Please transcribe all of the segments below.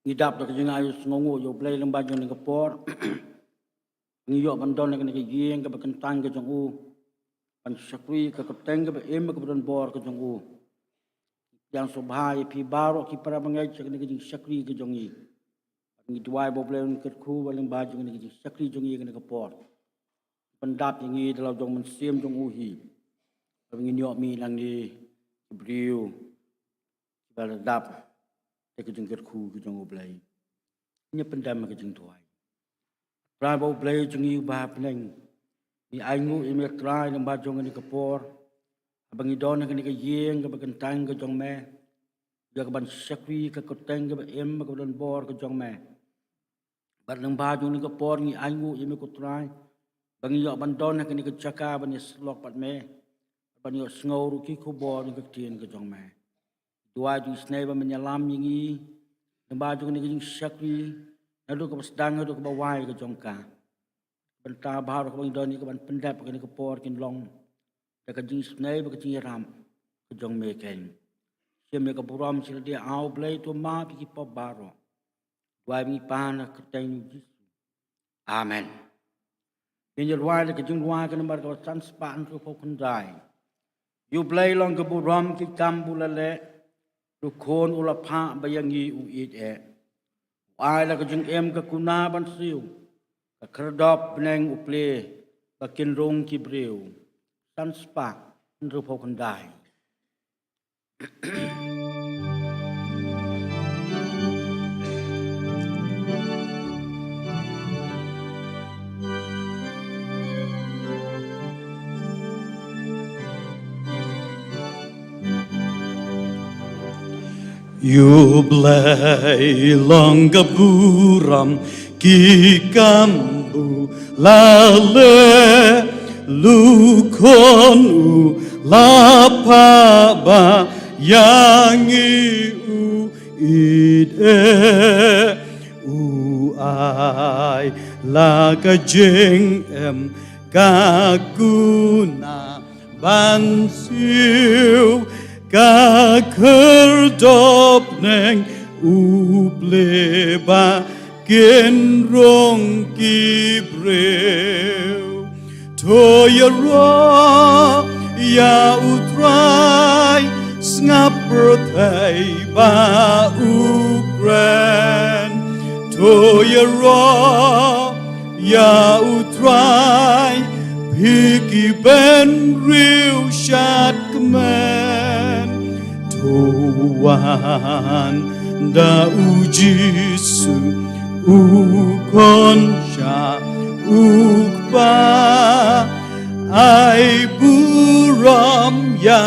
ngidap tak jengai sengongo yo play lembaju ni kepor ngiyok bandon ni gieng ke bekentang ke jongu pan syakri ke keteng ke em ke bedon bor ke jongu yang sobhai pi baro ki para bangai cek ni jing syakri ke jongi ngidwai bo play ke khu baleng baju ni jing syakri jongi ke kepor pendap yang ngi dalam jong mensim jongu hi ngiyok mi lang ni briu baladap ke jengker khu ke jong oblai nya pendam ke jeng tuai pra bo oblai jengi ba peneng ni aingu ime trai nam ba jong ni kepor abangi don ke ni ke yeng ke bekentang ke jong me ya ke ban syakwi ke koteng ke em ke don bor ke jong me bar nam ba jong ni kepor ni aingu ime ko trai bangi yo ban don ke ni ke chaka ban slok pat me ban yo sngoru ki ko bor ni ke tien ke jong me dua ju sneba menyalam yingi nemba ju ni jing syakri nadu ke sedang nadu ke bawai ke jongka benta bahar ke bang doni ke ban pendap ke ni ke por kin long ke jing sneba ke jing ram ke jong me ken sim ke buram sil dia au blai to ma pi ki pop baro dua mi pan ke teng jisu amen Jingrwai ke Jingrwai ke nomor ke san span ke pokundai you blai long ke buram ki kambulale Rukun ulapha bayangi uit ai la ke jeng em ke kuna ban siu ke kerdop neng uple bakin rong ki breu san spa rupo kandai You blay long gaburam ki kambu lale lukonu lapaba yangi u ide u ai la kajing em kakuna bansiu ka kerdop neng upleba kin rong ki breu toya ro ya utrai ngap berthai ba ukren toya ro ya utrai piki ben riu shat kemen tuan da ujisu ukon sha ukba ai buram ya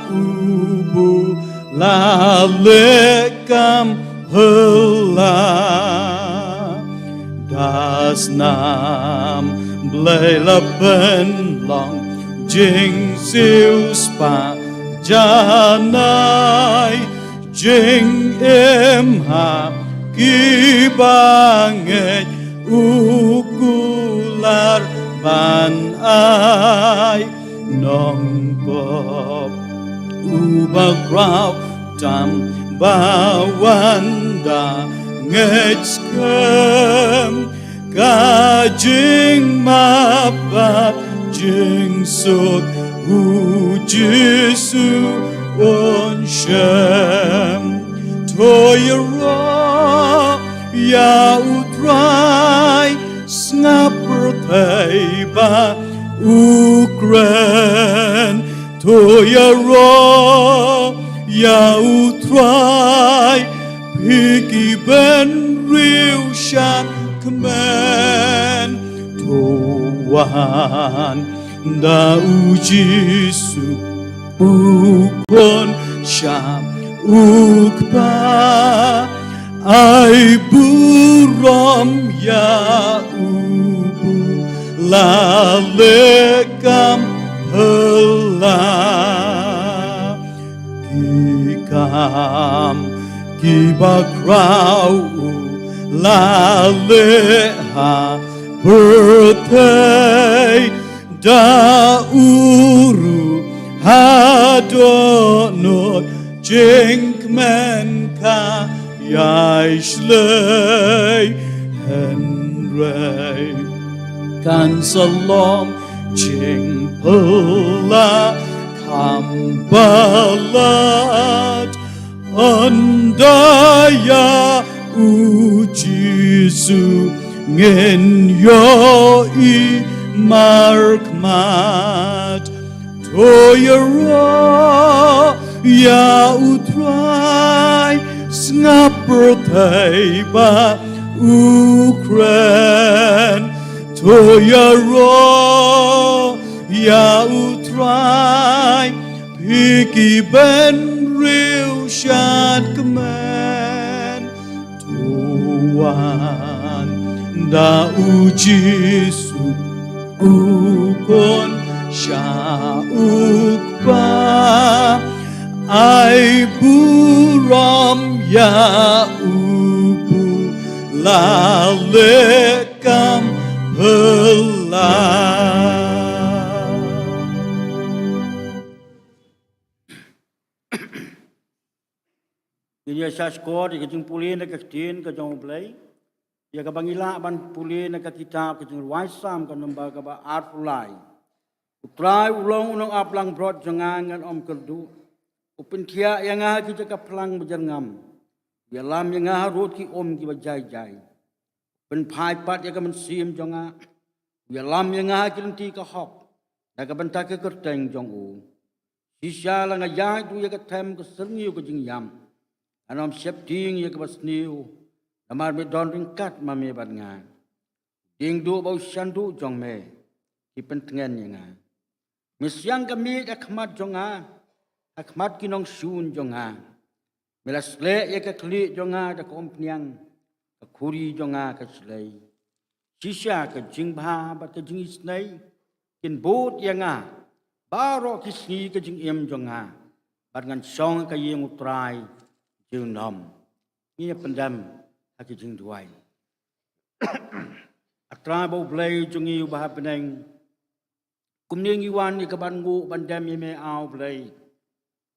ubu la lekam hela das nam blei la ben long jing siu spa janai jing em ha ki banget ukular ban ai nong pop ubak rau tam bawanda ngetskem kajing mapat jing suk ujisu on shem toyara ya utrai snapper taiba ukren toyara ya utrai piki ben riu shat kemen tuan da ujisu ukon syam ukba ai buram ya ubu lalekam hela kikam kibakrau laleha birthday da uru hadonot jinkmen ka jij slei en rij. Kan salam jing pela kambalat andaya ujisu ngin yo I markmat toyara ya utrai snapertai ba Ukren toyara ya utrai piki ben real shad kemen tuan da ujisu ukon sya ukba ai buram ya ubu lalekam pelah. Ini saya skor di kejung pulih nak kestin kejung play. Ya kabangila ban pulih nak kitab kejung Jingrwai kan nombor kaba art pulai. Utrai ulong unong aplang brod jangan om kerdu. Upin kia yang ah kita kaplang berjangam. Ya lam yang ah rot ki om ki bajai-jai. Ben pai pat ya kaman sim jonga. Ya lam yang ah ki lenti ka hok. Da ka benta ke kerteng jong u. Sisya lang ajai tu ya ka tem ke sengiu ke jingyam. Anom siap ding ya ke basniu. Amar me don ringkat ma me ban nga. Ding du bau syandu jong me. Ki pentengen yang ah. Misyang kami akhmat jonga. Akhmat kinong syun jonga. Melas le ya ka kli jonga da kompniang. Ka kuri jonga ka slei. Sisya ka jingbha bat ka jingisnei. Kin bot yang ah. Baro kisni ka jingim jonga. Bat ngan song ka yeng utrai. Jung nom. Ini pendam haki Jingrwai. Atra bau blai jungi ubah peneng. Kumning iwan ni kabangu bandam yeme au blai.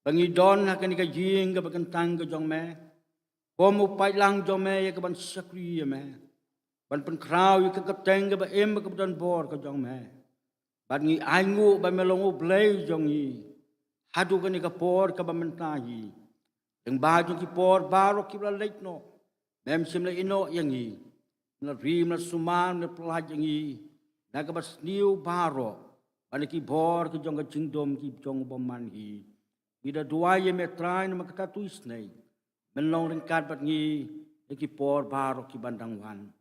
Bangi don hakan ka jing ka bakantang ka jong me. Komu pai lang jong me ya ka ban sakri me. Ban pen kraw ka kapteng ka ba em ka don bor ka jong me. Ban ngi aingu ba melongu blai jongi. Hadu ka ni ka por ka ba mentahi. Yang baju ki por baro ki bla leit no. Mem sim le ino yang i. Na rim na suman na pelaj yang i. Na ka bas niu baro. Bani ki bor ki jong ka jingdom ki jong boman hi. Ida dua ye metrai na makata tuis nei. Melong ringkat bat ngi ki por baro ki bandang wan.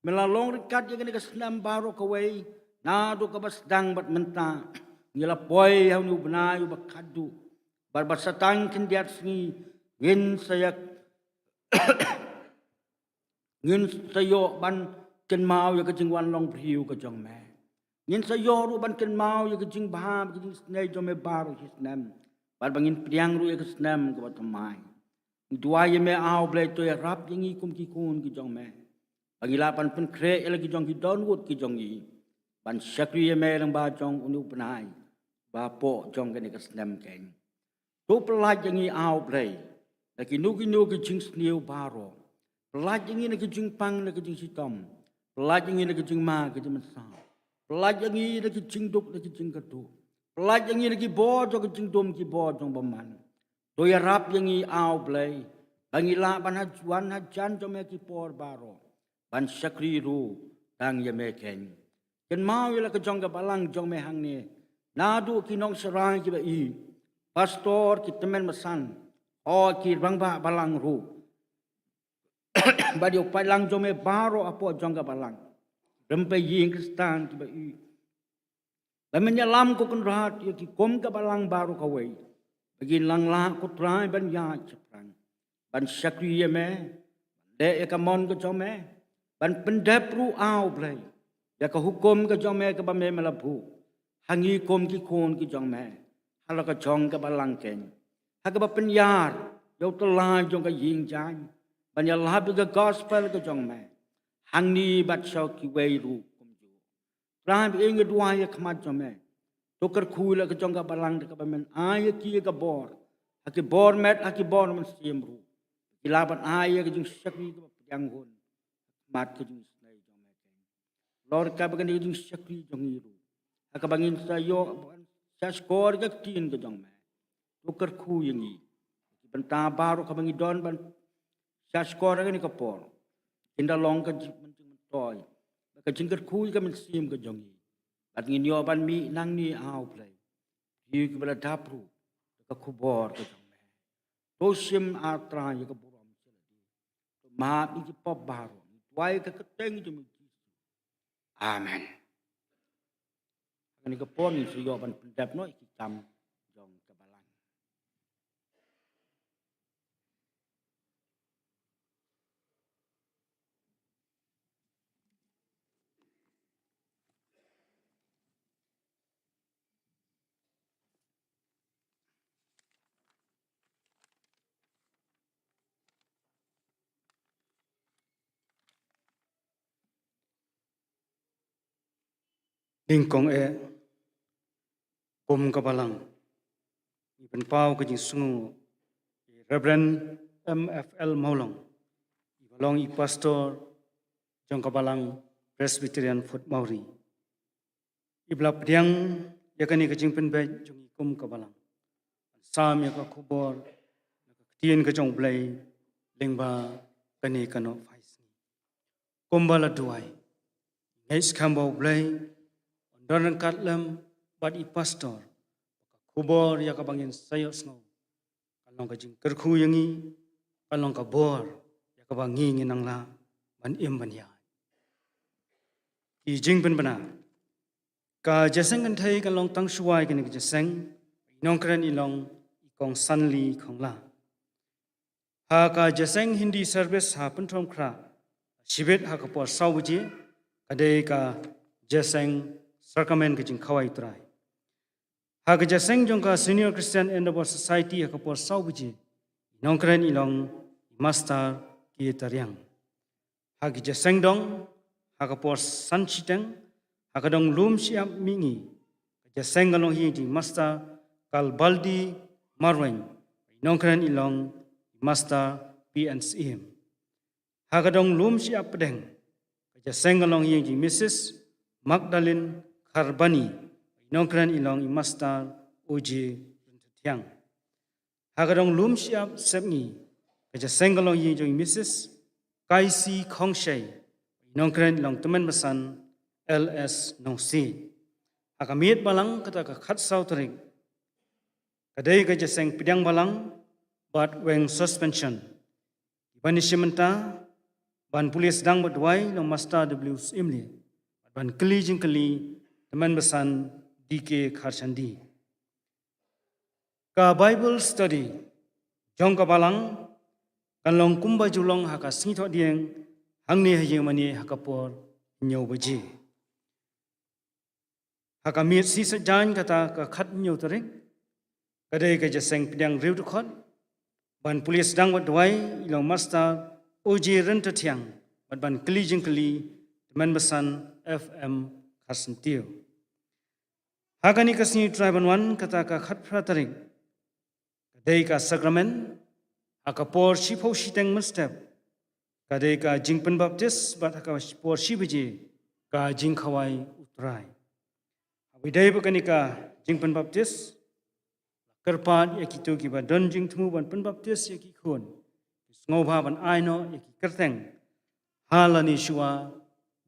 Melalong ringkat ye ka senam baro ka wei. Na do ka bas dang bat menta. Ngila poi hau ni ubnai ubakadu. Barbat satang kindiat sngi. Ngin sayak ngin sayo ban ken mau ya kejing wan long priu ke jong me. Ngin sayo ru ban ken mau ya kejing baham kejing snai jong me baru hisnam. Ban bangin priang ru ya kesnam ke batamai. Dua ye me au blai to ya rap yang i kum ki kun ke jong me. Bangila ban pen kre ya ki jong ki don wut ki jong i. Ban syakri ye me lang ba jong unu penai. Ba po jong ke ni kesnam ken. Tu pelaj yang i au blai. Lagi nuki jing sniu baro. Pelaj yang ini jing pang lagi jing sitom. Pelaj yang ini jing ma lagi jing sa. Pelaj yang ini lagi jing duk lagi jing kedu. Pelaj yang ini lagi bojo lagi jing dom ki bojo baman. Doya rap yang ini au blai. Bangila ban hajuan hajan jome ki por baro. Ban syakri ru tang ye meken. Ken mau ila ke jong ka balang jong me hang ni. Nadu ki nong serai ki ba i. Pastor ki temen masan. Oh ki bang ba balang ru. Badi upai lang jome baro apo jongga balang. Rempe ying kristan ki ba i. Lamanya lam ko kun rahat ki kom ka balang baro ka wei. Bagi lang la ko trai ban ya ceprang. Ban syakri ye me. De ka mon ko jome. Ban pendep ru au blai. Ya ka hukum ka jome ka ba me melabu. Hangi kom ki kon ki jome. Hala ka jong ka balang ken. Hagaba penyar, yau telah jong ka ying jang, banyak labi ka gospel ka jong me, hang ni bat shau ki wei ru kum ju. Ram inge dua ya khamat jong me, tokar khula ka jong ka balang ka ba men ay ki ka bor, haki bor met haki bor man sim ru, Kilaban ayah ke jung syakri ke yang hun. Mat ke jung snai jong mekeng. Lor ka bagan ke jung syakri jong iru. Aka bangin sayo sa skor ke tin ke jong me. Tukar ku yang i. Benta baru ka bangi don ban sa skor ke ni kapor. Inda long ke menting mentoy. Ka jingker ku ke mensim ke jong i. Bat ngin yo ban mi nang ni au play. Yi ke bala dapru. Ka kubor ke jong me. Tosim atra ye ke buram seladi. Maaf ni pop baru. Wai ke keteng je mi. Amen. Ini kepon ni siyo ban pendap no ikam jong kebalang. Lingkong pom kabalang iban pau ke jing sungu Reverend MFL Mawlong ibalong i pastor jong kabalang Presbyterian Foot Mauri iblap diang yakani ke jing penbai jong ikum kabalang sam ya ka kubor tien ke jong blai lingba kani kano faisni kombala duai ngais kambau blai Doran katlam bad i pastor kubor ya kabangin sayo snow kalong ka jing kerku yangi kalong ka bor ya kabangi nginang la ban im ban ya i jing ben bana ka jaseng kan thai kalong tang suai kan ke jaseng nongkren ilong ikong sanli khong la ha ka jaseng hindi service ha pentrom kra sibet ha ka por sawji kadai ka jaseng Sarkamen ke jing kawai trai. Haga jaseng jong ka Senior Christian Endeavor Society ha kapor saubuji. Nongkren ilong master ki tariang. Haga jaseng dong ha kapor sanchiteng ha kadong lumshyiap mingi. Jaseng galong hi jing master kalbaldi marwen. Nongkren ilong master PNCM. Ha kadong lumshyiap pedeng. Jaseng galong hi jing Mrs. Magdalene Karbani, Nongkren ilong imastar uji rentetiang. Hagadong lumshyiap sepngi, kaja senggalong yi jong Mrs. Kaisi Kongshay, Nongkren ilong teman besan LS Nongsiej. Hakamit balang kata kakat sauterik, kadai kaja seng pidang balang, bat weng suspension. Ibani simenta, ban pulis dang berdwai long master WS Imli, ban keli jing keli, teman besan DK Kharchandi. Ka Bible study jong ka balang kanlong kumba julong haka singtho dieng hangni hayeng mani hakapor nyau baji. Haka mit si sajan kata ka khat nyau tarik kadai ka jaseng pidang riu khot ban pulis dang wat dwai ilong master uji rentetiang ban keli jing keli teman besan FM Karsentio. Hagani kasni triban wan kata ka khat pratarik. Kadai ka sakramen hakapor shipho shiteng mustep. Kadai ka jingpen baptis bat hakapor shibiji ka jingkhawai utrai. Abidai bakani ka jingpen baptis kerpat yakitu ki ba don jing thmu ban pen baptis yaki khun. Ngobha ban aino yaki kerteng. Halani shua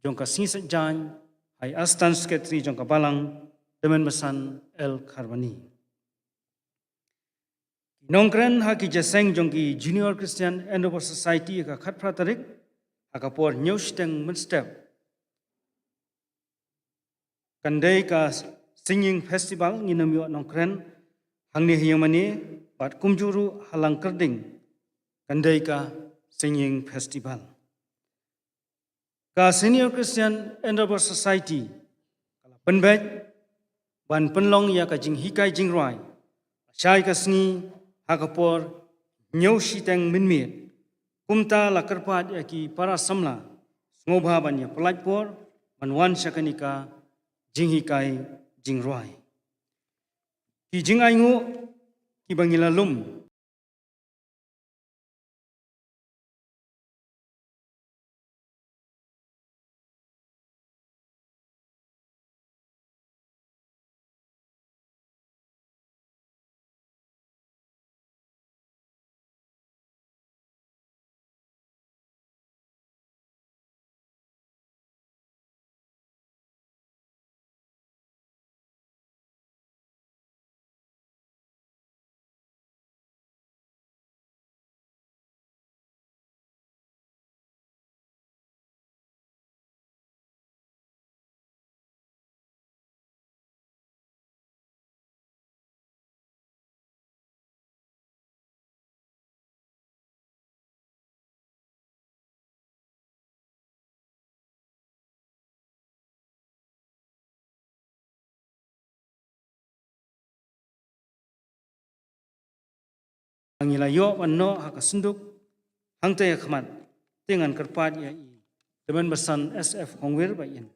jongka singset jan hai astan sekretari jongka balang teman besan El Karbani. Nongkren haki jaseng jongki Junior Christian Endeavor Society ka khat pratarik hakapor nyosteng menstep. Kandai ka singing festival nginamyo Nongkren hangni hiyamani bat kumjuru halang kerding kandai ka singing festival. Ka Senior Christian Endeavor Society kala penbet ban penlong ya ka jing hikai Jingrwai syai ka sni hakapor nyau shiteng minmit kumta la kerpat ya ki para samla ngobha ban ya pelajpor ban wan syakanika jing hikai Jingrwai ki jing aingu ki bangila lum Angilayo manno hakasunduk hangte khmat dengan kerpat ya i demen besan SF Hongwir bayin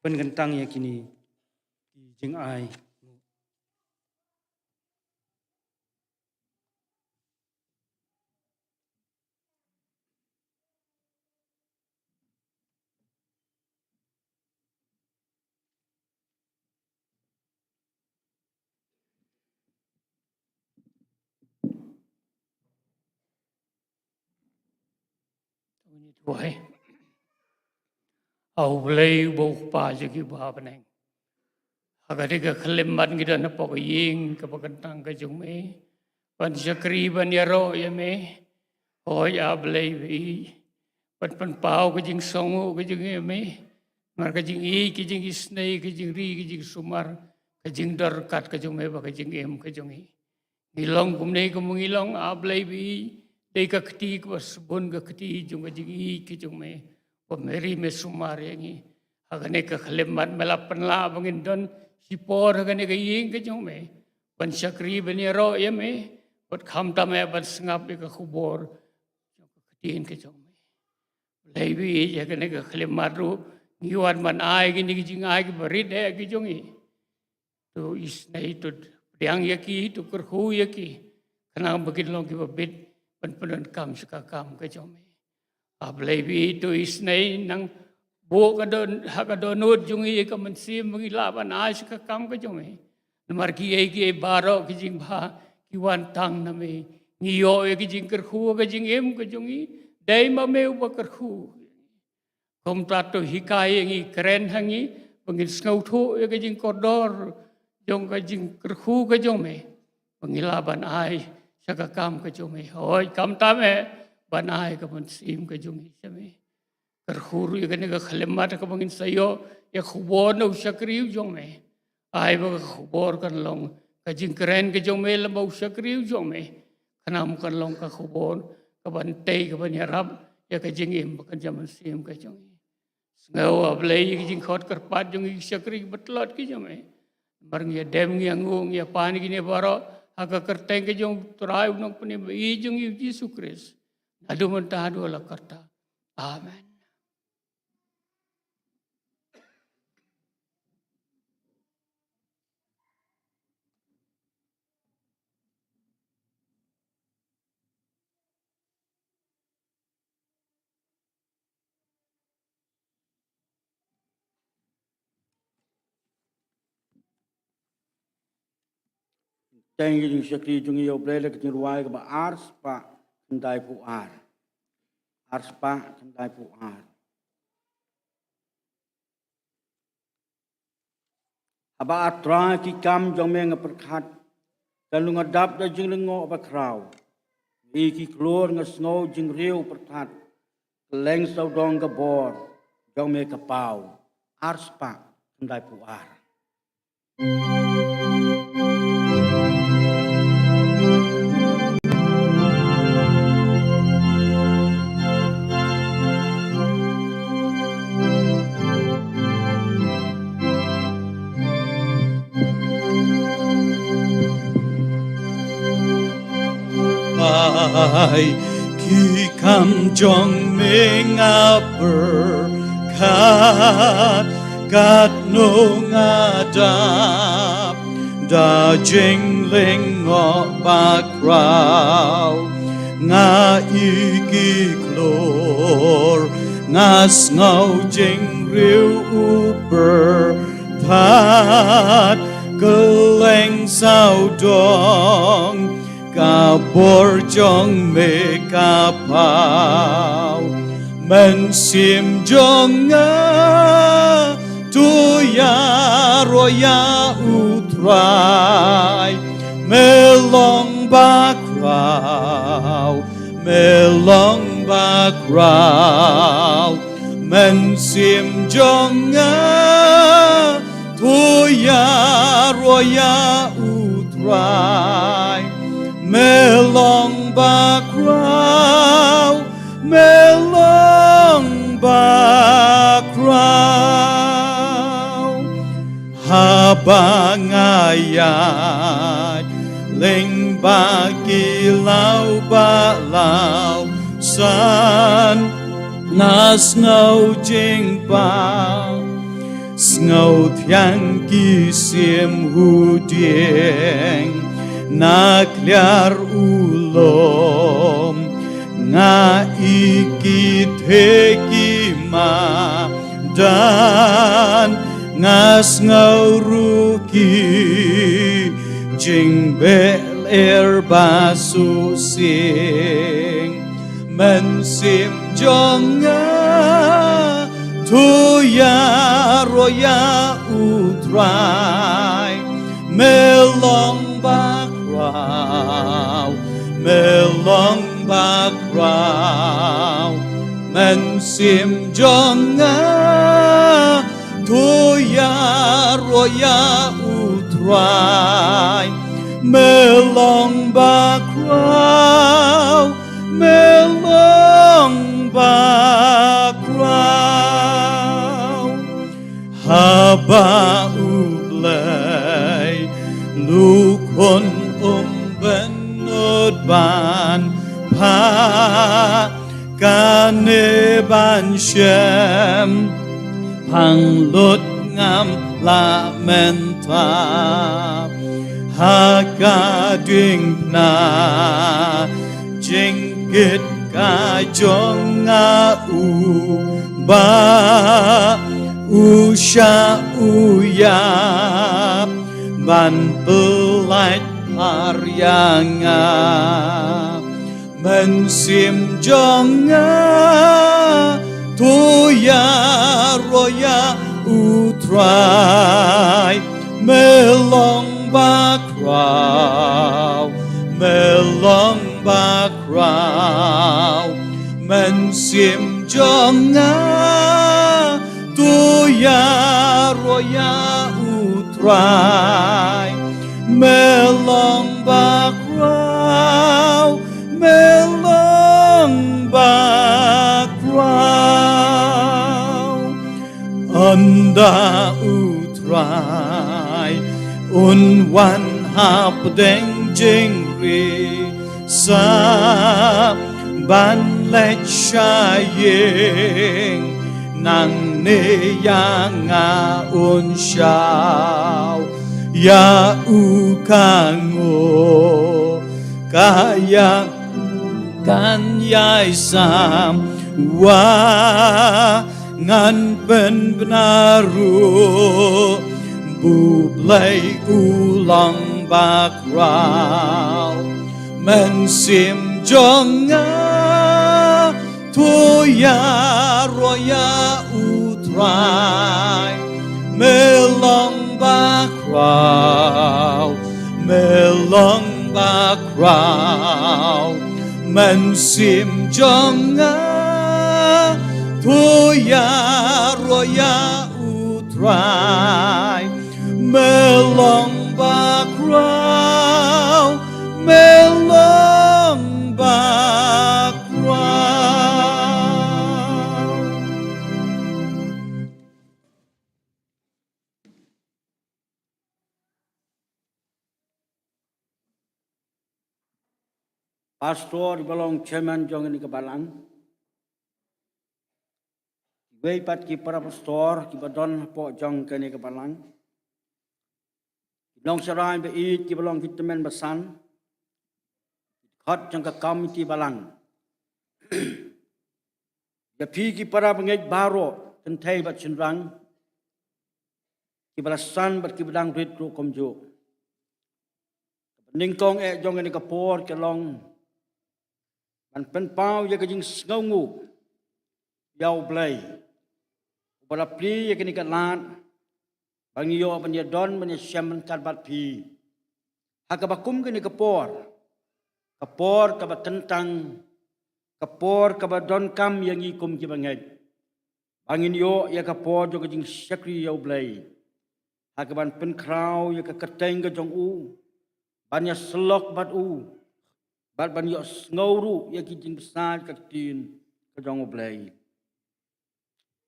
penggentang ya kini Jingrwai Why? Au play both parts give happening. Agadiga kelimban kita na pokiying kapagantang kajume. Pan syakri ban yaro yame. Hoy ablay vi. Pan pau kajing songo kajing yame. Ngar kajing i kajing isnay kajing ri kajing sumar kajing darkat kajume ba kajing em kajing i. Ngilong kumne kumungilong ablay vi. Dei kakti was bon kakti jung kajing i kajing me. Pemeri me sumar yangi. Agane ka kelimban melapan la bangin don. Sipor agane ka ying kajing me. Pan syakri ban yaro yame. Pat khamta me ban sengap ka khubor. Katiin kajing me. Lebi agane ka kelimban ru. Ngiwan man ai gini kajing ai barit kajing i. Tu isnai tu priang yaki tu kerhu yaki. Kenang bagin long ki babit. Pan kam sekakam kajing me. Ablebi tu isnai nang bo kadon hakadonut jungi ka mansim mengilaban ai sekakam kajing me. Namar ki baro kajing bha kiwan tang name ngiyo kajing kerhu kajing em kajing i dai ma meu ba kerhu. Kom tato hikai ngi keren hangi pengin ngau thu kajing kodor jong kajing kerhu kajing me. Pengilaban ai sekakam kajing me. Hoi kam tame banai ka mansim kajing i same. Kerhuru ya kene ka khalemat ka bangin sayo ya khubor na usyakriu jong me. Ai ba khubor kan long kajing keren ka jong me lamba usyakriu jong me. Kanam kan long ka khubor ka bantay ka banyarab ya kajing im kan jaman sim ka jong i. Ngau ablay kajing khot karpat jong i usyakri betlot ki jong me. Barang ya dem ngiangung ya pani gini baro haka kerteng ka jong turai unong pani i jong i Yesus Kristus. Adu mentahadu ala karta. Amen. Teng yung syakri jungi yo play lek Jingrwai ka ba ars pa kendai pu ar. Ars pa kendai pu ar. Aba atra ki kam jong me ngaperkhat kalung adap da jing lengo ba kraw. I ki klor nga snow jing riu perkhat. Keleng sau dong ka bor jong me ka pau. Ars pa kendai pu ar. Ai ki kam jong me ngaper kat no ngadap da jing ling o ba kraw nga iki klor nga ngau jing riu uper pat keleng sao dong ka bor jong me ka pau men sim jong nga tu ya ro ya utrai melong ba kraw men sim jong nga tu ya ro ya utrai melong ba kraw habang ayat linh ba kỳ lao san nas ngâu chinh bao ngâu thiang kỳ xiêm hu điên na kliar ulom nga iki thế kỳ ma dan ngas ngau ruki jing bel basu sing men sim jonga tu ya roya utrai melong bakrau men sim jonga tu ya roya utrai melong bakrau haba ublay lukon benod ban pa kane ban shem pang lut ngam la menta ha ka ding na jing git ka jong nga u ba u sha u ya ban belait aryanga men sim jonga tu ya roya utrai melong bakrau men sim jonga tu ya roya utrai melong bakrau anda utrai unwan hap deng jingri sa ban lech shaying nang ne yang un shao ya u kango kaya kan yai sam wa ngan ben benaru bu blay ulang bakrau men sim jonga tu ya roya utrai melong bakrau men sim jonga tu ya roya utrai melong bakrau Pastor Mawlong chairman jong ini kebalang. Weipat ki para pastor ki badon po jong kene kebalang. Nongsiej be it ki balong vitamin basan. Khat jong ka komiti balang. Ya pi ki para pengej baro tentai bat chinrang. Ki balasan bat ki badang rit ru komjo. Ningkong jong ini kapor ke longมันเป็นเป้าอยากจะยิงเงางูยาวเปลยบาราพลีอยากจะนิกลาดบางโยบัญญัติดอนบัญญัติเชมมันการบัดพีหากบักคุ้มกันนิกปอร์กับบัตันตังกับปอร์กับบัดอนคำยังอีกุมกี่บางไงบางโยอยากปอร์อยากจะยิงชักรียาวเปลยหากบันเป็นคราวอยากกระเตงกับจงอูบัญญัติสลอกบัดอูบัดบันยอสเงารูยากิจิงสานกักตีนกระจองอุบเลย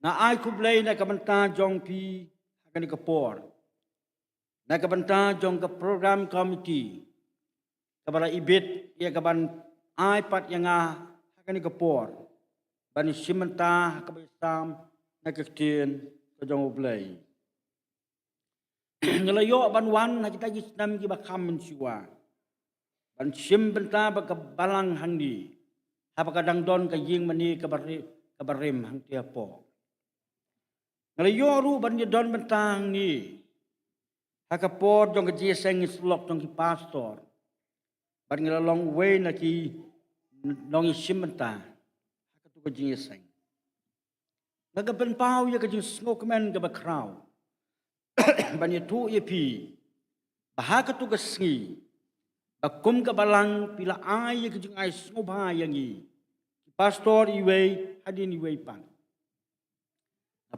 น่าไอคุบเลยในกับบันตาจองพีฮักนิกปอร์ในกับบันตาจองกับโปรแกรมคอมมิตี้ kabala ibit ia kaban iPad yang hakani kapor bani simenta kabisam nakaktin kajong ublay ngelayo ban wan kita gisnam ki bakam mensiwa ban simbenta bakabalang hangdi hapakadang don ka ying mani kabarim hang tiapo ngelayo ru ban don bentang ni hakapor jong Jingiaseng Iathuhkhana jong ki pastor ban ngelalong way na ki Nongsiej hakatu ka Jingiaseng nagabenpau ya ka jing smokeman ka bakraw ban itu pi bahakatu ka sngi bakum ka balang pila ay ka jing ay snobha yangi pastor iwe hadin iwe pan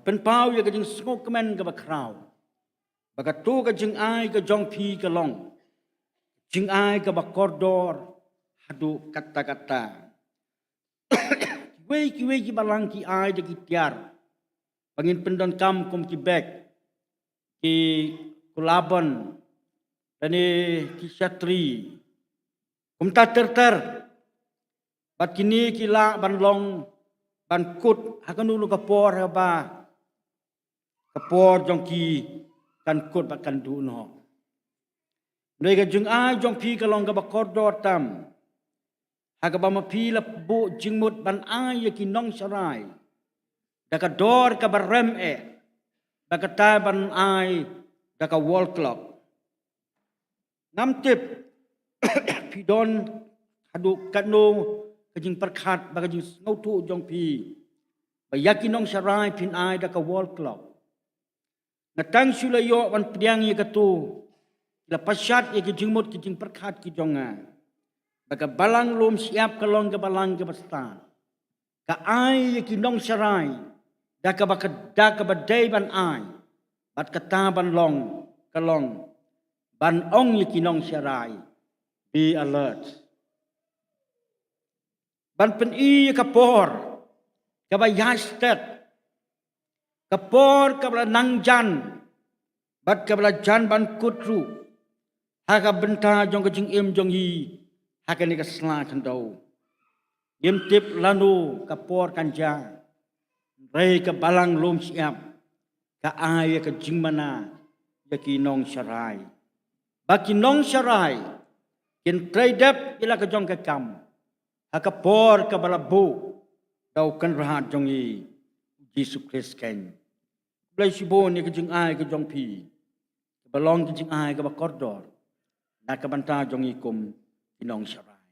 penpau ya ka jing smokeman ka bakraw bagatu ka jing ay ka jong pi ka long jing ay ka bakordor hadu kata-kata kiwe ki balang ki ay de ki tiar pangin pendon kam kum ki bek ki kulaban dani ki syatri kum ta ter bat kini ki la ban long ban kut hakanu lu kapor ba kapor jong ki kan kut ba kan du no noi ka jung a jong pi ka long ka ba kordor tam haka ba ma pi la bu jingmut ban a ya ki nong sarai da ka dor ka ba rem da ka ta ban ai da ka wall clock nam tip pi don hadu kanu ka jing perkhat ba ka jing ngau tu jong pi ba ya ki nong sarai pin ai da ka wall clock natang sulayo ban pdiang ye ka tu la pasyat ye ki jingmut ki jing perkhat ki jonga baka balang lumshyiap kalong ka balang ka basta ka ai ye ki nong sarai da ka badai ban ai bat kata ban long kalong ban ong ye ki nong sarai be alert ban pen i ka por ka ba yastet ka por ka bla nang jan bat ka bla jan ban kutru haka benta jong ka jing im jong hi haka ni ka sla kan dau yem tip lanu ka por kan ja rei ka balang lumshyiap ka ai ka jing mana ya ki nong sarai baki nong sarai kin Shadap ila ka jong ka kam haka por ka balabu dau kan rahat jong i Jesus Christ ken blai sibon ni ka jing ai ka jong pi balong ka jing ai ka ba kordor na ka banta jong i kum inong sarai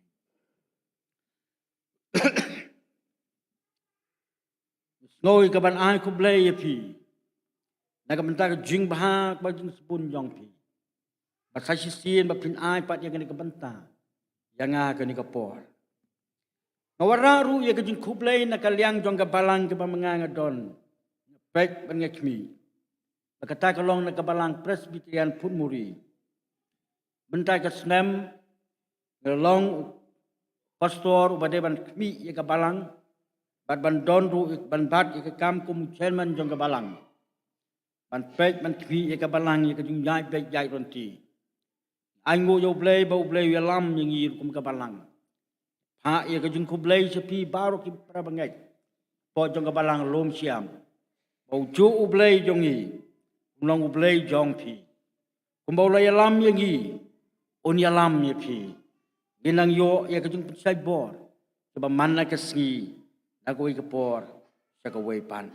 ngoi ka ban ai ku blai pi na ka banta ka jing bahak ba jing spun jong pi ba sai sin ba pin ai pat yang ni ka banta yang ka ni ka por ngawararu ya ka jing ku blai na ka liang jong ka balang ka ba manganga don baik ban ngakmi kata kalong na kabalang Presbyterian pun muri bentai ka snam ngelong pastor ubade ban kmi ya kabalang bat ban don ru ban bat ya kam kum chairman jong kabalang ban pek ban kmi ya kabalang ya kajung yai pek yai ronti aingo yo blay bau blay ya lam yang ir kum kabalang ha ya kajung ku blay sepi baru ki prabangai po jong kabalang Lumshyiap bau ju ublay jong i Mawlong ublay jong pi kumbau la yalam yangi on yalam ye pi ginang yo ya ka jung sai bor ba man na ka sngi na ko ikapor sa ka way pan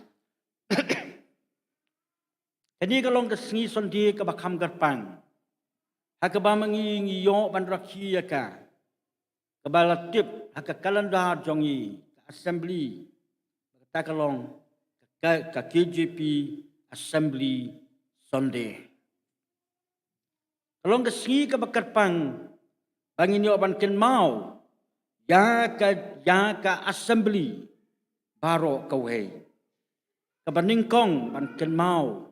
kani ka long ka sngi son di ka bakam garpang ha ka ba mangi yo ban rakhi ya ka bala tip ha ka kalanda jong i assembly ta ka long ka KJP assembly Sunday. Kalau kesini ke bakat pang, bangin yo ban ken mau, ya ka assembly baro kawai. Kabaning kong ban ken mau,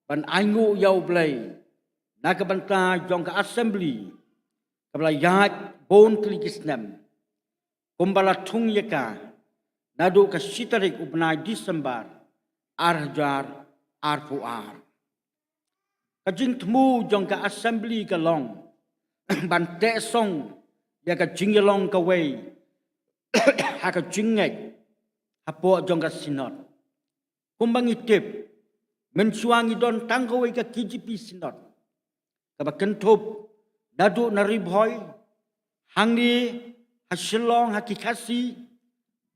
ban aingu yau blay, na kabanta jong ka assembly, kabla ya bon klikisnem, kumbala tung yaka, nadu ka sitarik upnai Disember, arjar arpuar. Kajing temu jong ka assembly ka long ban te song ya ka jingyalong ka way ha ka jingek ha po jong ka sinot kumbang itip mensuangi don tangka way ka KGP sinot ka ba kentup dadu na ribhoy hangni ha shilong ha kikasi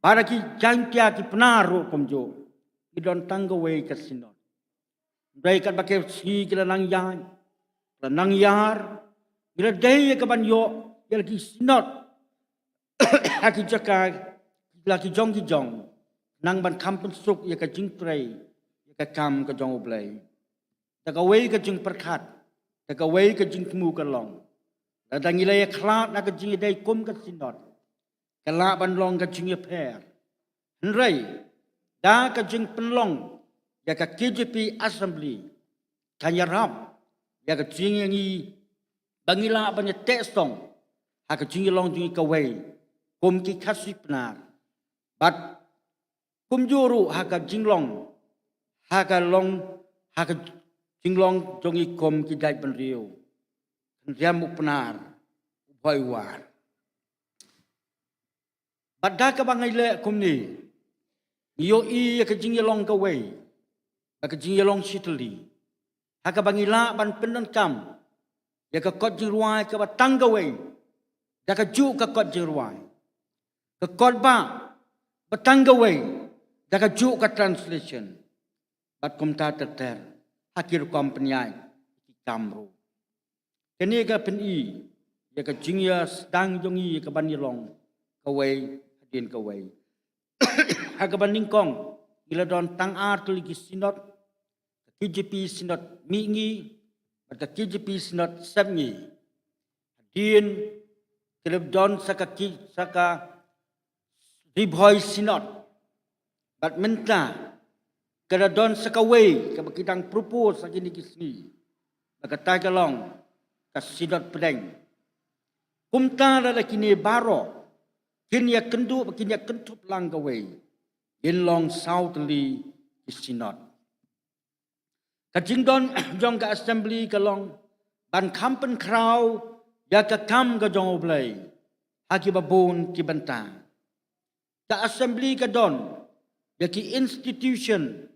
para ki jantia ki penaro komjo idon tangka way ka sinot dai kat bakai si kila nang yan nang yar bila dai ka banyo ya lagi sinot haki jaka lagi jong nang ban kampun suk ya ka jing tray ya ka kam ka jong oblay ta ka wei ka jing perkat ta ka wei ka jing temu ka long ta dangilay khlat na ka jing dai kum ka sinot ka la ban long ka jing ya per nrai da ka jing penlong ya ka KGP Assembly kanyarap ya ka jing yang i bangila ban ya tekstong ha ka jing long jing ka wei kum ki khasip nar bat kum juru ha ka jing long ha ka jing long jong i kum ki dai ban riu riam upnar boy war bat da ka bangai le kum ni yo i ya ka jing long ka wei ka jing long sitli ha ka bangila ban pendan kam ya ka kot Jingrwai ka batang ka wei da ka ju ka kot Jingrwai ka kot ba batang ka wei da ka ju ka translation bat kum ta ter hakir kom penyai ki kamru kini ka pen i ya ka jingya sedang jongi ka banilong ka wei hadin ka wei ha ka baningkong ila don tang ar tuli ki sinot KGP sinot mingi atau KGP sinot semngi din keleb don saka ribhoy sinot bat menta kada don saka way ka bakidang propose sa kini kisni nakatay ka long ka sinot pedeng kumta la kini baro kinya kendu kinya kentup lang ka way in long southly sinot ka jingdon jong ka assembly ka long ban kampen kraw ya ka kam ka jong oblay haki babon ki banta ka assembly ka don ya ki institution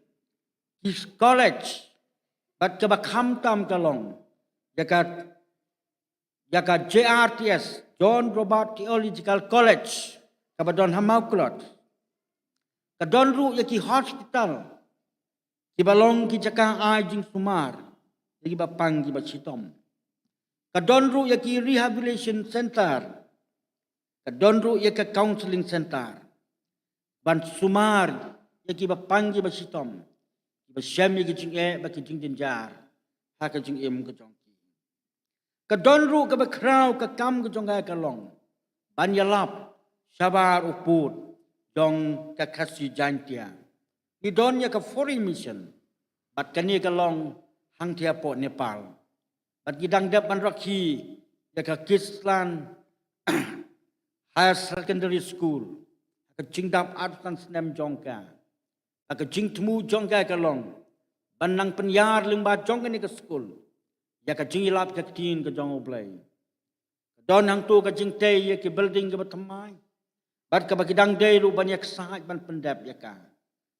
ki college bat ka bakam tam ka long ya ka JRTS John Robert Theological College ka badon hamauklot ka don ru ya ki hospital ki balong ki jaka ai jing sumar ki bapang ki bachitom ka donru ya ki rehabilitation center ka donru ya ka counseling center ban sumar ya ki bapang ki bachitom ki basyami ki jing ba ki jing jinjar ha ka jing em ka jong ki ka donru ka bakraw ka kam ka jong ka long ban yalap sabar uput jong ka khasi jantia ni don ya ka foreign mission bat kani ka long hang tia po Nepal bat gidang dap ban rakhi ya ka Kislan Higher Secondary School ka jingdap artan snem jongka ka jing temu jongka ka long ban nang penyar limba jongka ni ka school ya ka jingilap ka tin ka jong oblay don hang tu ka jing te ya ki building ka batamai bat ka bagidang day lu banyak sahaj ban pendap ya ka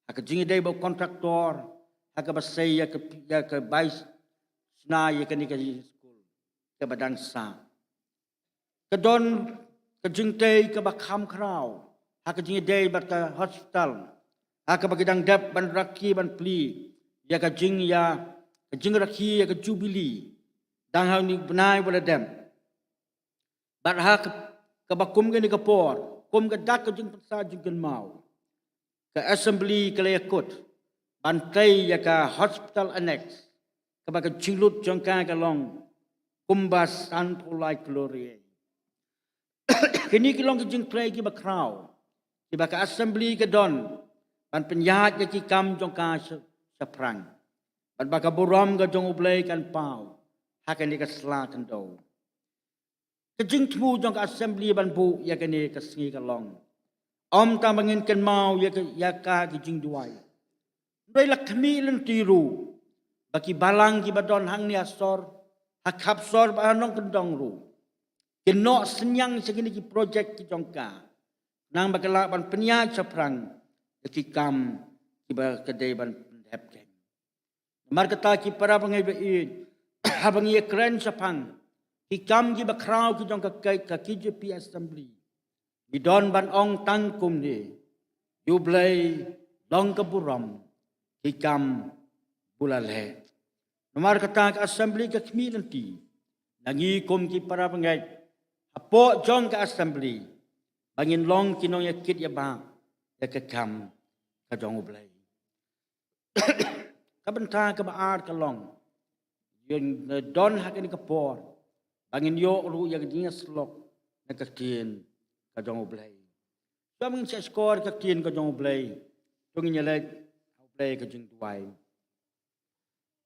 haka jingi day ba kontraktor haka ba say ya ka bais na ya ka ni ka school ka badang sa ka don ka jing day ka ba kham kraw haka jingi day ba ka hospital haka ba gidang dap ban rakhi ban pli ya ka jing rakhi ya ka jubilee dang hau ni benai wala dem bat haka ka ba kum ga ni ka por kum ga dak ka jing sa jing kan mau ke assembly ke lekut bantai ya ka hospital annex ke ba ka jinglut jongka ka long kumbas antulai glory kini ki long ki jing play ki ba kraw ki ba ka assembly ke don ban penyat ya ki kam jongka sa prang ban ba ka boram ka jong ublay kan pau hakani ka sla kan do ke jing tmu jong ka assembly ban bu ya kani ka singi ka long om ta mangin ken mau ya ka ki Jingrwai doi lak khmi len tiru baki balang ki badon hang ni asor hakap sor ba nong kendong ru Kena senyang segini ki projek ki jongka. Nang bakala ban penya caprang ki kam ki ba kedai ban hep ken. Mar kata ki para bangai be habang ye kren sapang ki kam ki ba krau ki jongka kai ka ki JP assembly. Ki don ban ong tangkum ni. You blay long kaburam ki kam bulale. Nomor kata ke assembly ke kami nanti. Nangi kum ki para pengai. Apo jong ke assembly. Bangin long kinong ya kit ya bang. Ya ke kam ke jong ublay. Kabenta ke baar ke long. Yung don hak ini ke por. Bangin yo ru ya ke slok. Na ke tien ke jong ublay. Bangin siya skor ke tien ke jong ublay. Jongin ya lek ublay ke Jingrwai.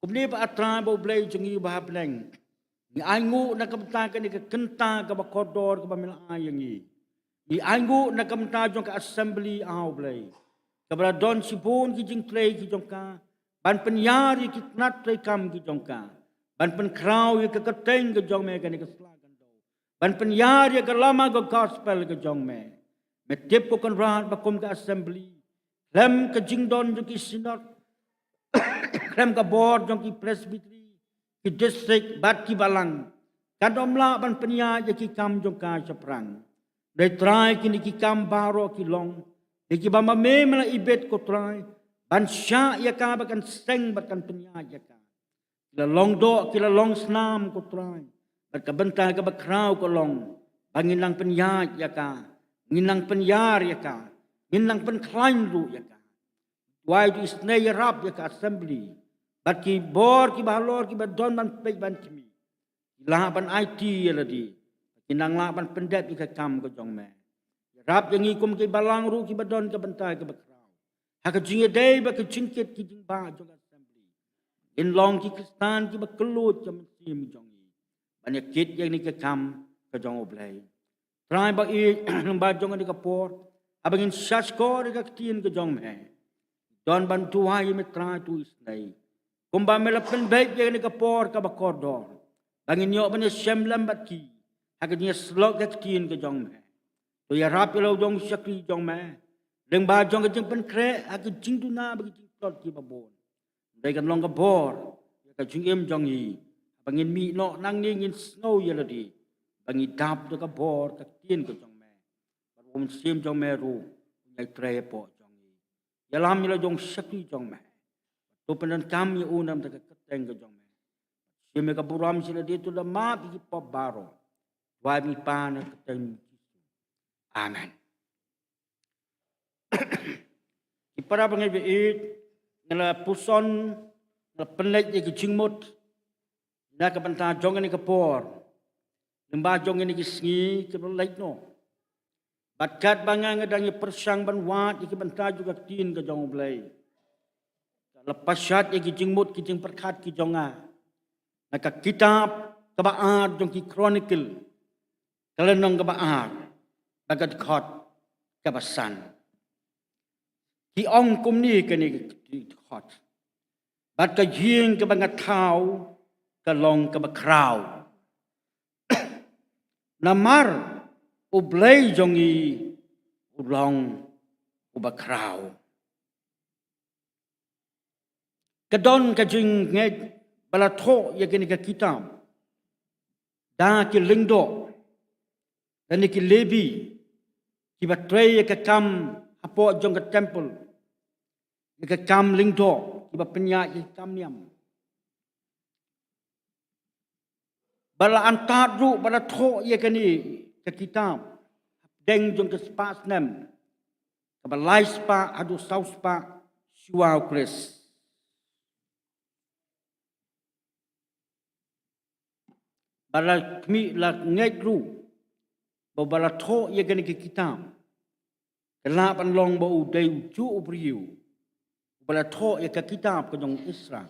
Kumni pa atra ba blay jungi ba hableng ni angu na kamta ka ni kenta ka ba kodor ka ba milaayang ni angu na kamta jong ka assembly aw blay ka ba don sipon ki jing play ki jong ka ban penyari ki nat play kam ki jong ka ban pen kraw ki ka teng ki jong me ka ni ka slagan do ban penyari ka lama ka gospel ki jong me tip ko kan rat ba kum ka assembly lem ka jing don ki sinot Krem ka board jong ki presbytery ki district bat ki balang kadom la ban penya je ki kam jong ka chaprang dai try ki ni ki kam baro ki long ki ba ma me mala ibet ko try ban sha ya ka ba kan seng bat kan penya ya ka la long do ki la long snam ko try bat ka benta ka ba kraw ko long bangin lang penya ya ka nginang penyar ya ka nginang pen klain ru ya ka why do snay rap ya ka assembly but ki bor ki balor ki badon man pej ban kimi la ban IT ya ladi kinang la ban pendet ki kam ko jong me rap yang ikum ki balang ru ki badon ka bentai ka bakraw ha ka jinge dei ba ka jingket ki jing ba jong assembly in long ki kristan ki ba kelut jam sim jong ni ban ya kit yang ni ka kam ka jong oblai try ba i ba jong ni ka por abangin shasko ka tin ka jong me don ban tuai me tra tu isnai kumba me la pen baik ye ni ka por ka ba kordor bangin yo ban shem lam bat ki ha ka ni slok ka tin ka jong me to ya rap lo jong shakri jong me leng ba jong ka jing pen kre ha ka jing tu na ba jing tot ki ba bon dai kan long ka bor ya ka jing em jong yi bangin mi no nang ni ngin snow ye la di bangin dap to ka bor ka tin ka jong me ba bom sim jong me ru ngai tre po Yalam ila jong shakti jong me. To penan kam ya unam ta keteng ke jong me. Sime ka buram sila dito da ma bi pop baro. Wa mi pa na keteng. Amen. Ipara bangai be it ngala puson ngala penlek ye ke jingmut. Na ka banta jong ni ka por. Lemba jong ni ki sngi ke lek no. Batkat bangang adangi persang ban wat iki banta juga tin ke jong blai. Lepas syat iki jingmut ki jing perkat ki jonga. Maka kitab kebaar jong ki chronicle. Kalenong kebaar. Bagat khot kebasan. Ki ong kum ni ke ni khot. Bat ka jing ke bangat tau ke long ke bakraw. Namar ublay jongi ulong ubakraw. Kadon kajing ngej balato ya kini ka kitam. Da ki lingdo. Dan ki lebi. Ki batray ya ka kam apo jong ka temple. Ya ka kam lingdo. Ki bapenya ya kam niam. Bala antadru balato ya kini ke kitab deng jong ke spas nem ke balai spa adu saus spa siwau kris bala kmi la ngekru bo bala tho ye gani ke kitab ke la ban long bo dei chu ubriu bala tho ye ke kitab ke jong Israel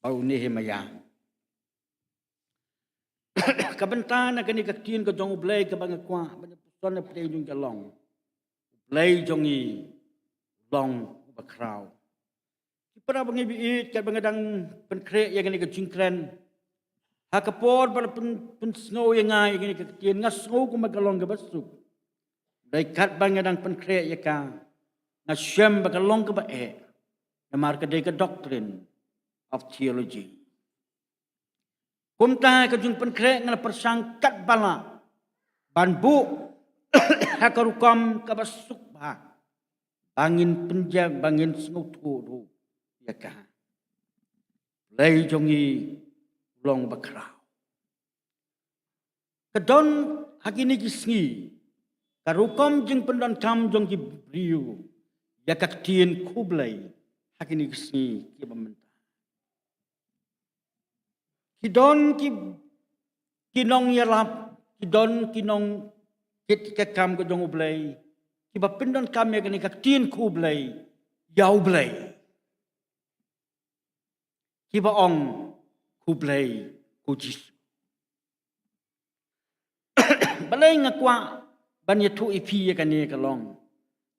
bau Nehemia kabentana kani ka tin ka jong blay ka bang kwa ban son na play jong long blay jong i long ba kraw ki para bang bi ka bang dang pen kre ya kani ka Nongkren Hakapor pada snow yang ngai ini keketian ngasngo ku magalong ke basuk. Daikat bangadang penkrek ya ka. Ngasyam bagalong ke bae. Namar ke deka doctrine of theology. Kumta ke jung penkrek ngala persangkat bala. Banbu hakarukam ke basuk ba. Bangin penjag bangin snow tu ya ka. Lay jongi long bakrau. Kedon hakini kisngi. Karukam jeng pendon kam jong ki briu. Ya kaktien kublai. Hakini kisngi ki pementa. Kidon ki nongialam. Kidon ki nong kit kam ko jong ublai. Ki pendon kam ya kini kaktien kublai. Yau blai. Ki ong kublai kujis. Balai ngakwa banyatu ipi ya kane kalong.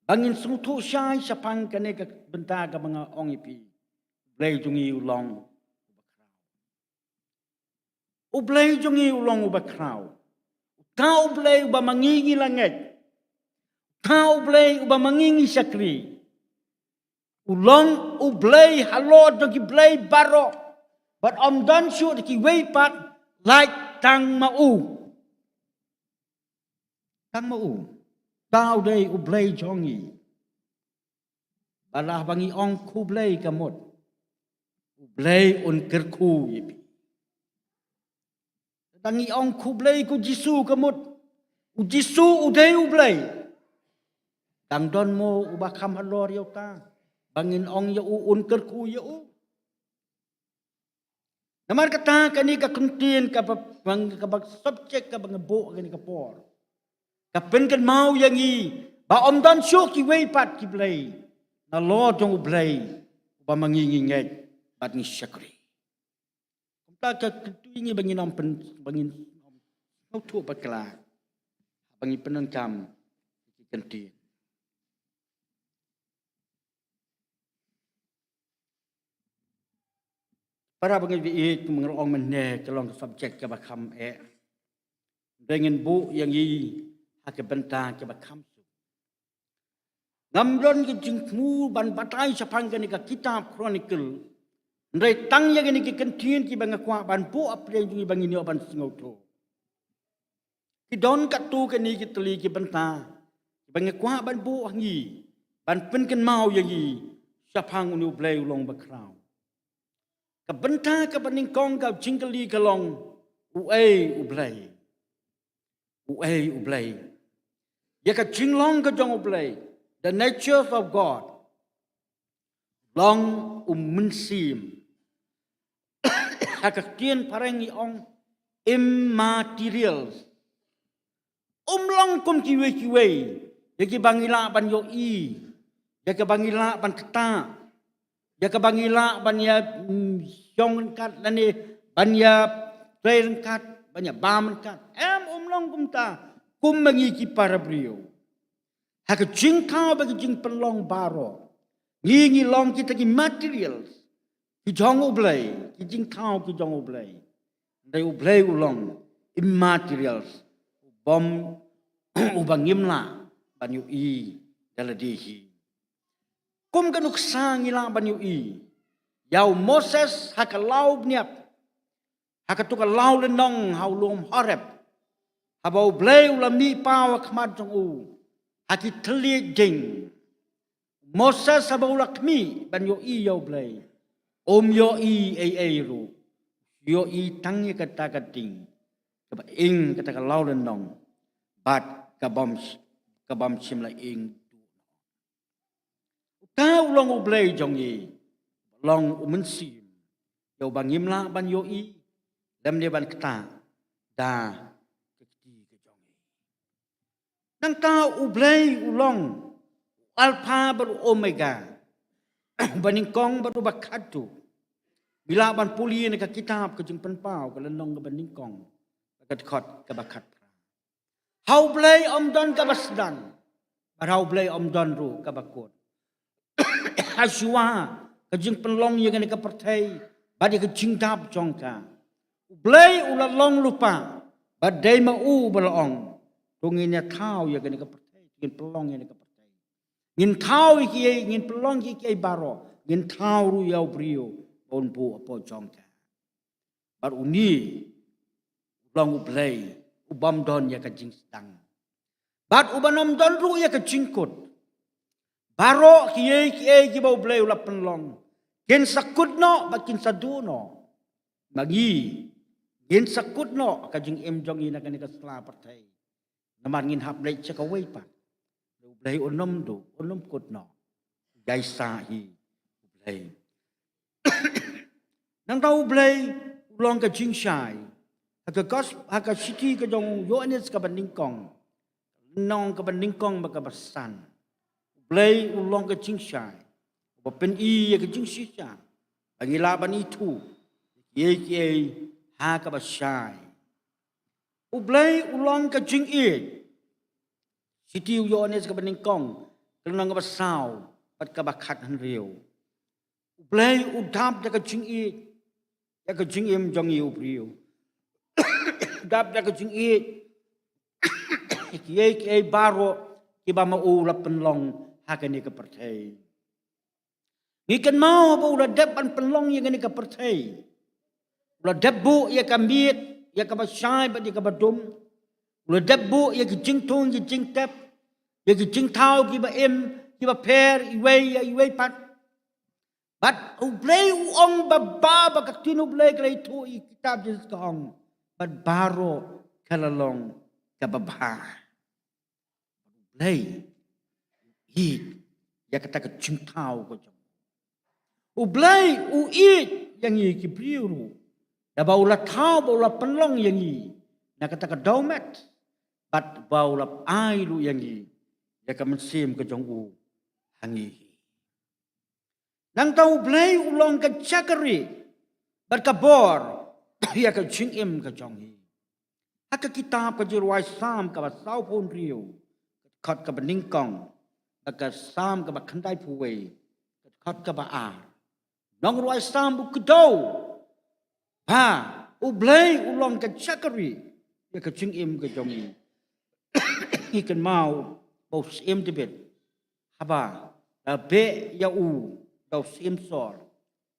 Bangin sungtu syai sapang kane ka benta ka mga ong ipi. Blai jungi ulong. Ublay jungi ulong ubakraw. Tao blay uba mangingi langit. Tao blay uba mangingi sakri. Ulong ublay halod dogi blay baro. But dan syu ki weipat like tang mau. Tang mau. Tao day ublay jongi. Balah bangi ong kublay kamot. Ublay un kerku yipi. Tangi ong kublay ku jisu kamut. Ujisu uday ublay. Tang don mo ubakam halor yaw ta. Bangin ong yaw unker ku yaw. Namar kata kani ka kuntin ka bag subject ka bang bo kani ka por. Kapen kan mau yang i ba om don syo ki way pat ki blay. Na Lord jong ublay ba mangingingay bat ni syakri. Tak ketuingi bangin bangin au tu bakla bangin penan kam kenti para bangin bi mengerong meneh kelong subjek ke bakam dengan bu yang i hak benta ke bakam ngamron ke jingmu ban batai sapang ke kitab chronicle Ndai tang yang ini kekentian ki banga kwa ban po apre jungi bangi ni ban singoto. Ki don katu ke ni ki teli ki benta. Banga kwa ban po hangi. Ban pen ken mau yang i sapang unu blay ulong bakrau. Ka benta ka baning kong ka jingkali ka long uai ublay. Uai ublay. Ya ka jinglong ka jong ublay. The nature of God. Long mensim. Hakakien parengi ong immaterials. Long kum kiwe. Yaki bangila ban yo i. Yaki bangila ban kata. Yaki bangila ban ya yong kat lani ban ya train kat ban ya bam kat. Long kum ta kum mangi ki para brio. Hakajing ka bagi jing pelong baro. Ngi long kita ki materials. Ki jong ublay, ki jing kau ki jong ublay. Dai ublay ulong immaterials. Bom ubang imla banyu i daladihi. Kum kanuk sang ila banyu i. Yau Moses hakalau bniap. Hakatuka lau lenong haulum harep. Habau ublay ulami pawa kmad jong u. Haki telik jing. Moses habau lakmi banyu i yau ublay. Yo i ru. Yo i tangi kata kating. Kaba ing kata kalau lenong. Bat kabam simla ing. Kau long ublay jong i. Long umensim. Yo bangim la ban yo i. Lem dia ban kata. Da. Kekti ke jong i. Nang tau ublay ulong. Alpha baru omega. Baningkong baru bakatu. Bila ban puli ni ka kitab ke jing penpau ke lenong ke baningkong. Kat khot ke bakat. Hau blay don ka basdan. Hau blay don ru ka bakot. Haswa ke jing penlong ye ke pertai. Badi ke jing dap jongka. Ublay ulat long lupa. Badai ma balaong. Tungin ya tau ya kena kepercayai. Ngin pelong ya kena kepercayai. Ngin tau iki ngin pelong iki baro. Ngin tau ru yau brio. Pon bu apa jongka. Bar uni. Ulang ublay. Ubam don ya kajing sedang. Bat ubanom don ru ya kajingkut. Baro kiye bau blay ulah penlong. Gen sakut no makin sadu no. Bagi gen sakut no kajing jong ina kan kasla partai. Naman ngin hap blay cakaway pa. Blay onom kut no. Jai sahi blay. Nang tau blay ulang kajing syai. Haka siti kajong Organist kabandingkong. Nong kabandingkong makabasan. Blay ulang ke jingshai, bapen ya ke jingshisha, pangilaban itu, ye ha ke basai. Blay ulang ke jingit, siti Organist ke beningkong, kenang ke basau, pat ke bakat henriu. Blay udap ya ke jingit, ya ke jingim jong iu priu. Udap ya ke jingit, ye baro kiba mau lapen long. Hakan ni kepercayai. Ngikan mau apa ulah depan pelong yang ni kepercayai. Ulah debu ya kambit, ya kabasai bat ya kabadum. Ulah debu ya kijingtung, kijingtep, ya kijingtau, kiba kiba per, iway pat. Bat ublay uong baba bakatino ublay kala itu kitab Jesus kaong. Bat baro kalalong kababha. Ublay. Ya kata ke cintau ko jong. Ublay yang i kibriu. Da baula tau baula penlong yang i. Na kata ke daumet. Bat baula ailu yang i. Ya ka mensim ke jong hangi. Nang tau ublay ulong ke cakari. Bat kabor. Ya ka jingim ke jong i. Haka kitab ke Jingrwai sam ka basau pun riu. Kat ka beningkong. Agar sam kaba kandai puwe, kat kaba ar. Nongruai sam bu kedau, ha ublay ulong ke cakari, ya ke jingim ke jongi. Ikan mau bau sim debit, haba, be ya bau sim sor,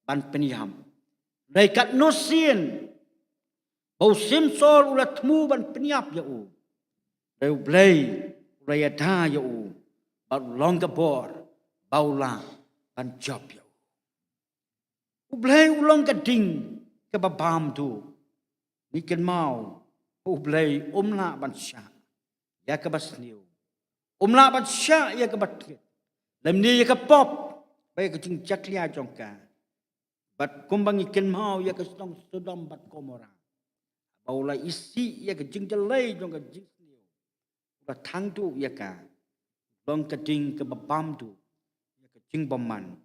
ban peniham. Dekat nosin, bau sim sor ulat mu ban peniap ya Dai ublay, ulay ada ya Long ke bor, baula, dan job ya. Ublay ulong ke ding, ke babam tu. Niken mau, ublay umla ban syak, ya ke basniu. Umla ban syak, ya ke batkit. Lem ni ya ke pop, baik ke jing caklia jongka. Bat kumbang iken mau, ya ke sedom bat komora. Baula isi, ya ke jing jelay jongka jing sniu. Bat tang tu, ya ke. Long keding ke babam tu, ya ke jing baman.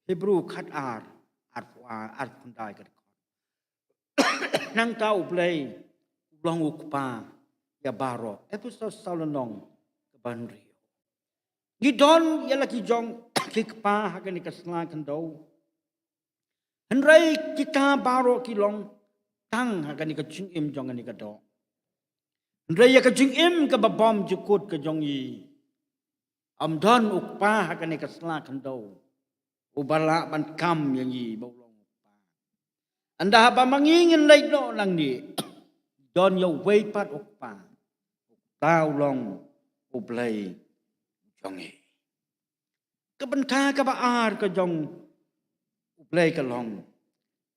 Hebrew kat ar kundai ke dekor. Nang tau play, long ukpa, ya baro. Episode salanong ke banrio. Gidon ya laki jong kikpa hakan ikasla kandau. Henry kita baro kilong tang hakan ikajing jong ani kado. Henry ya kajing ke babam jukut ke jongi. Amdan ukpa hakan ikasla kandau. Ubala ban kam yang i Mawlong ukpa. Anda haba mangingin lay no lang ni. Don ya way pat ukpa. Tao long ublay jongi. Kebenta kabaar ka jong ublay ka long.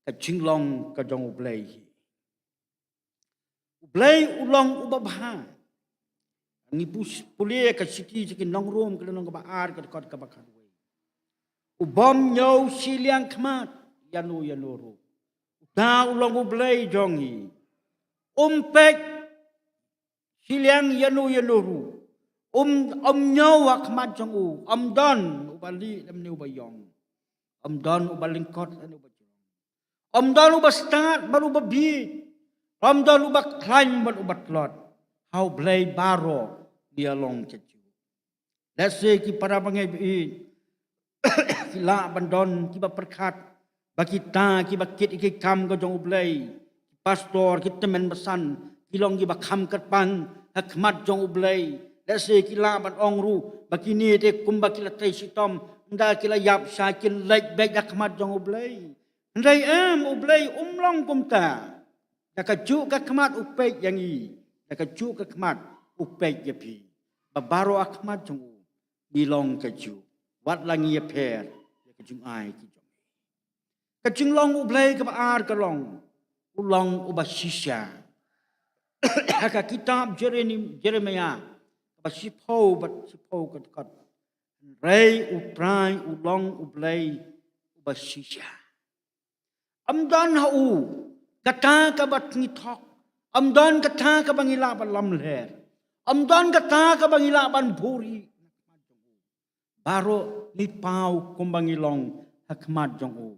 Kajing long ka jong ublay. Ublay ulong ubabha. Ang ipus puli ka siki sikin nong room ka nong kabaar ka dekot kabakarway. Ubom nyaw siliang kmat yanu ro. Da ulong ublay jongi. Umpek siliang yanu ro. Nyaw akmat jong don ubali lam ni ubayong. Don ubalingkot anu ubajong. Don ubastat baru babi. Don ubak klaim baru ubatlot. How blay baro dia long cecu. Let's say ki para pangai kila bandon kiba perkat bagi ta kiba kit ikam ko jong ublay pastor kita men pesan kilong gi bakam katpan hakmat jong ublay dase kila ban ongru bakini te kumba kila tai sitom nda kila yap sakin lek bek hakmat jong ublay ndai ublay umlong kumta yakaju hakmat upek yangi yakaju hakmat upek yapi babaro hakmat jong bilong kaju wat langi per yakajung ai kijong kajung long ublay ka ar ka long ulong ubasisya haka kitab Jeremia basipau kat rei uprai ulong ublay ubasisya amdan hau kata ka bat ngithok amdan kata ka bangila ban lamler amdan kata ka bangila ban buri baro ni pau kumbangilong hakmat jong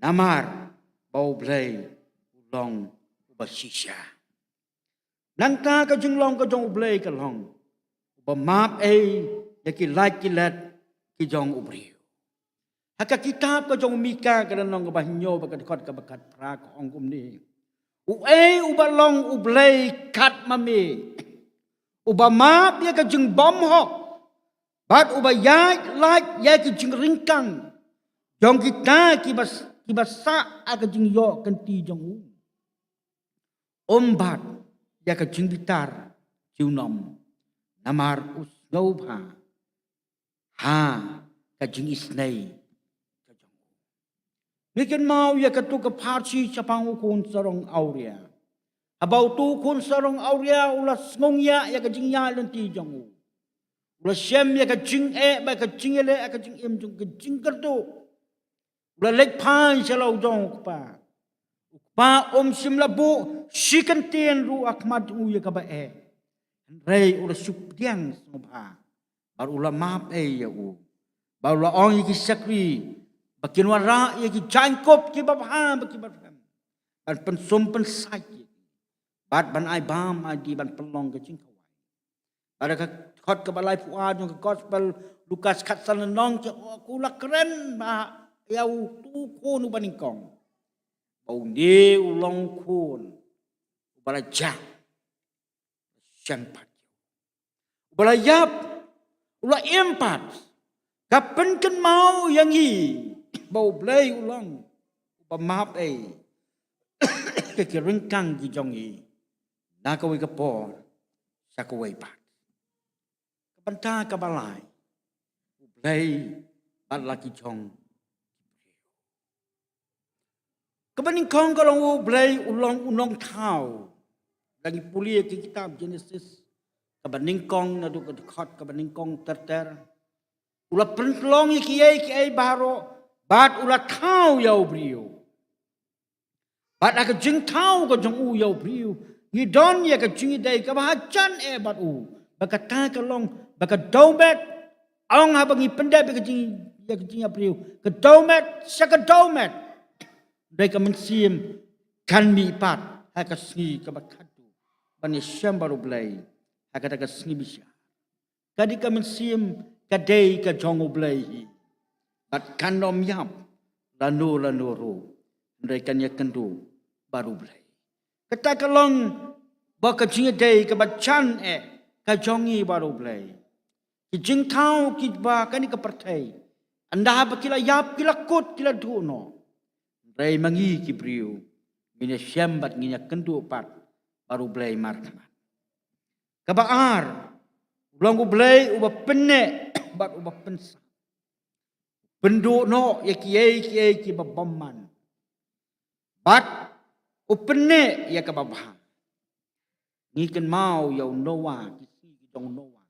namar bau blay long ubasisya nangta ka jinglong ka jong ublay ka long ubamap yaki kilat ki jong ubriyo haka kitab ka jong mika ka nong bahnyo bakat kot ka bakat pra ka ong kumni ubalong ublay kat mami ubamap ya ka jing bom hok bat ubayat lak ya ki jing ringkang jong kita kibasa aga jing yo kanti jong ombat ya ka jing bitar jiunom namar usnobha ha ka jing isnei ka jong niken mau ya ka tu ka parsi chapang ukun sarong auria abau tu kun sarong auria ulas ngongya ya ka jing ya lenti jong ula syam ya ka jing ba ka jing ele ka jing jong ka jing kerdo ula lek pan shalau jong pa sim labu sikantien ru akmat u ya ka ba rei ula sup diang snobha bar ula map ya u bar ula ong ki sakri bakin wara ya ki jangkop ki babha baki babham ban pensum pensai bat ban ai bam ai ban pelong ka jing kawai ada ka khot ka balai puad jong ka gospel Lukas khatsan nong ke ku la keren ba yau tu kun ubaningkong bau ni ulong kun ubalaja syampat ubalayap ula empat kapan kan mau yang i bau blay ulang ubamap ke ringkang ki jong i nakawai ka por sakawai pat kapanta ka balai ublay bat laki jong Kebaningkong kalau ublay ulong unong tau lagi pulia ke kitab Genesis kebaningkong na du kedekot kebaningkong terter ula pentlong kiai baro bat ula tau yau brio bat ak jing tau ko jong u yau brio ni don ya ka jing dai ka bahajan bat u bakata ka long bakadomet ong ha bangi pendap ka jing ya ka jing brio kedomet sakadomet dai ka mensim kan mi pat ha ka sni ka bakatu ban syam baru blai ha ka ka sni bisya kadi ka mensim ka dai ka jong blai bat kan nom yap lanu ro dai kan ya kendu baru blai kata ka long ba ka jing dai ka bachan ka jongi baru blai ki jing thau ki ba kan ka partai anda ba kila yap kila kut kila dhuno Rai mangi ki brio, ngina syambat ngina kendu pat baru blai martamat. Kabaar, ulang blai uba penne bat uba pensa. Bendu no ya kiai ki babamman. Bat upenne ya kababha. Ngiken mau yau Noah ki dong Noah.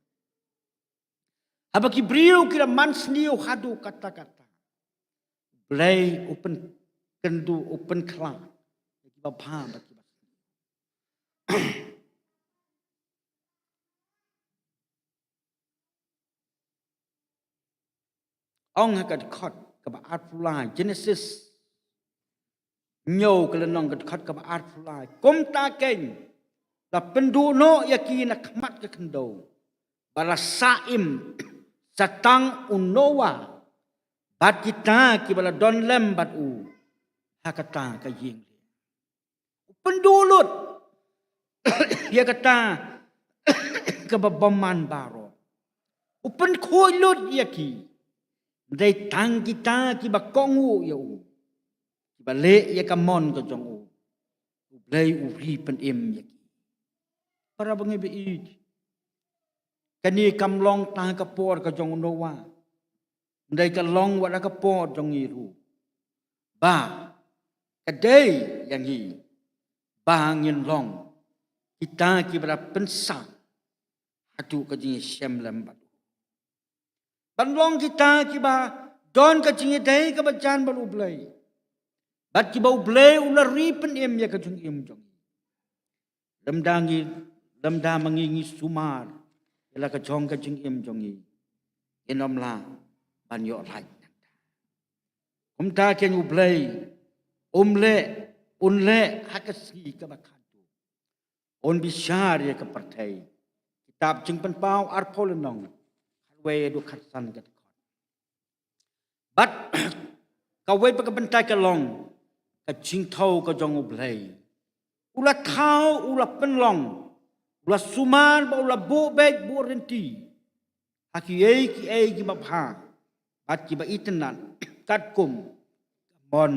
Haba ki brio kira mansniu hadu kata-kata. Blai upen kendu open klan bagi babha bagi ong hakat khot ka ba art fulai Genesis nyo ka lenong ka khot ka ba art fulai kom ta ken la pendu no yaki na khmat ka khendo bala saim satang unowa bat kita ki bala don lem bat u hakata ka ying pendulut ia kata kebabaman baro upen khoilut ia ki dai tang kita ki ba kongu ya u ki ba le ia kamon ka jong u blai u ri pen em ya ki para bangi be i kani kamlong ta ka por ka jong no wa dai ka long wa ka por jong i ru ba kadai yang hi bangin long kita ki bara pensang atu ka jing syam lambat ban long kita ki ba don ka jing dai ka ba jan ba ublai bat ki ba ublai ula ri pen em ya ka jong em jong lamda mangingi sumar ila ka jong ka jing em jong i enom la ban yo lai om ta ken ublai umle unle hakasi ka ba on bisyar ya ke partai kitab jing pen pau arpol nong we du khatsan kat bat ka we pa ka bentai ka long ka jing thau ka jong ublai ula thau ula pen long ula suman ba ula bo bek bo renti haki ei ki ba pha bat ki ba itenan kat kum mon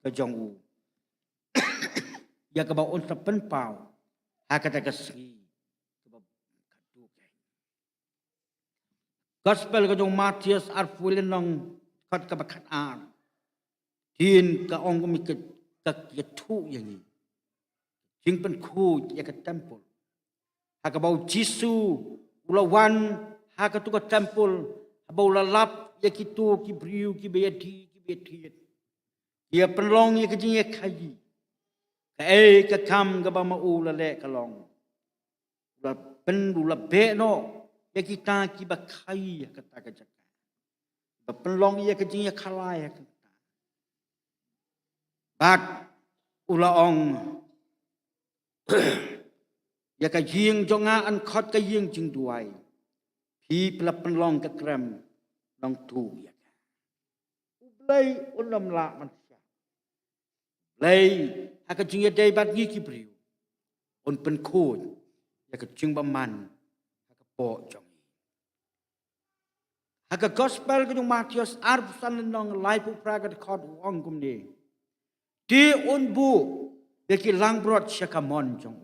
ka jong u ya ka ba on sa pen pau hakata kasri gospel ka jong Matius arfulen nong khat ka bakhat ar tin ka ong ko mi ka ya thu yang ni jing pen khu ya ka temple ha ka bau jisu ulawan ha ka tu ka temple ha bau la lap ya ki tu ki briu ki beti ya penlong ya ka jing ya khai ka kam ka ba ma u la le ka long la pen la be no ya kita ki ba khai ya kata ka jaka ba penlong ya ka jing ya khala ya kata bat ula ong ya ka jing jonga an khot ka jing Jingrwai phi pla penlong ka krem nong tu ya ublai ulam la man lay haka jing ya dai bat ngi ki briu on pen khoi ya ka jing ba man haka po jong haka gospel ka jong Matius arp san nong lai pu pra ka khot ong kum ni ti on bu de ki lang brot shakamon jong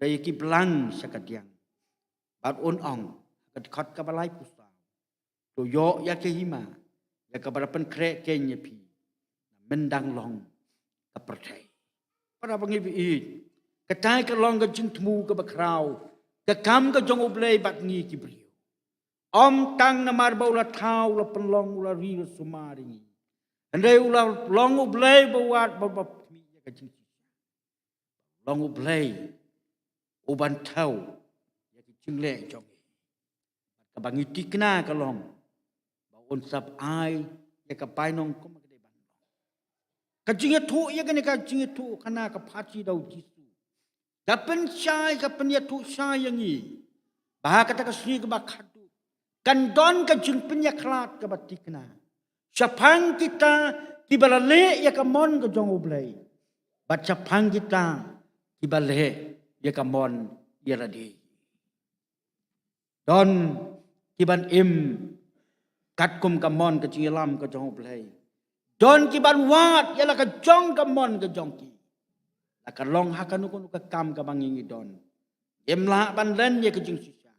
dai ki blang shakadiang bat on ong ka khot ka ba lai pu sa to yo ya ke hima ya ka ba pen kre ke nya pi mendang long ka pertai para bangi bi ka tai ka long ka jing thmu ka ba krau ka kam ka jong ublei bat ngi ki briu om tang na mar ba ula thau la penlong ula ri sumari andai ula long ublei ba wat ba mi ka jing long ublei uban thau ya ki jing le jong ka bangi tikna ka long ba on sap ai ya ka pai nong ko ka jing thu ya ka ni ka jing thu khana ka phachi dau jisu ka pen chai ka pen ya thu sai yang ni ba ka ta ka sri ka ba khatu kan don ka jing pen ya khlat ka batikna chapang kita ki balale ya ka mon ka jong ublai ba chapang kita ki bale ya ka mon ya radi don ki ban im kat kum ka mon ka Jingialam ka jong ublai don ki ban wat ya la ka jong ka mon ka jong ki la ka long ha ka nu ka kam ka bangingi don em la ban len ye ka jing sisa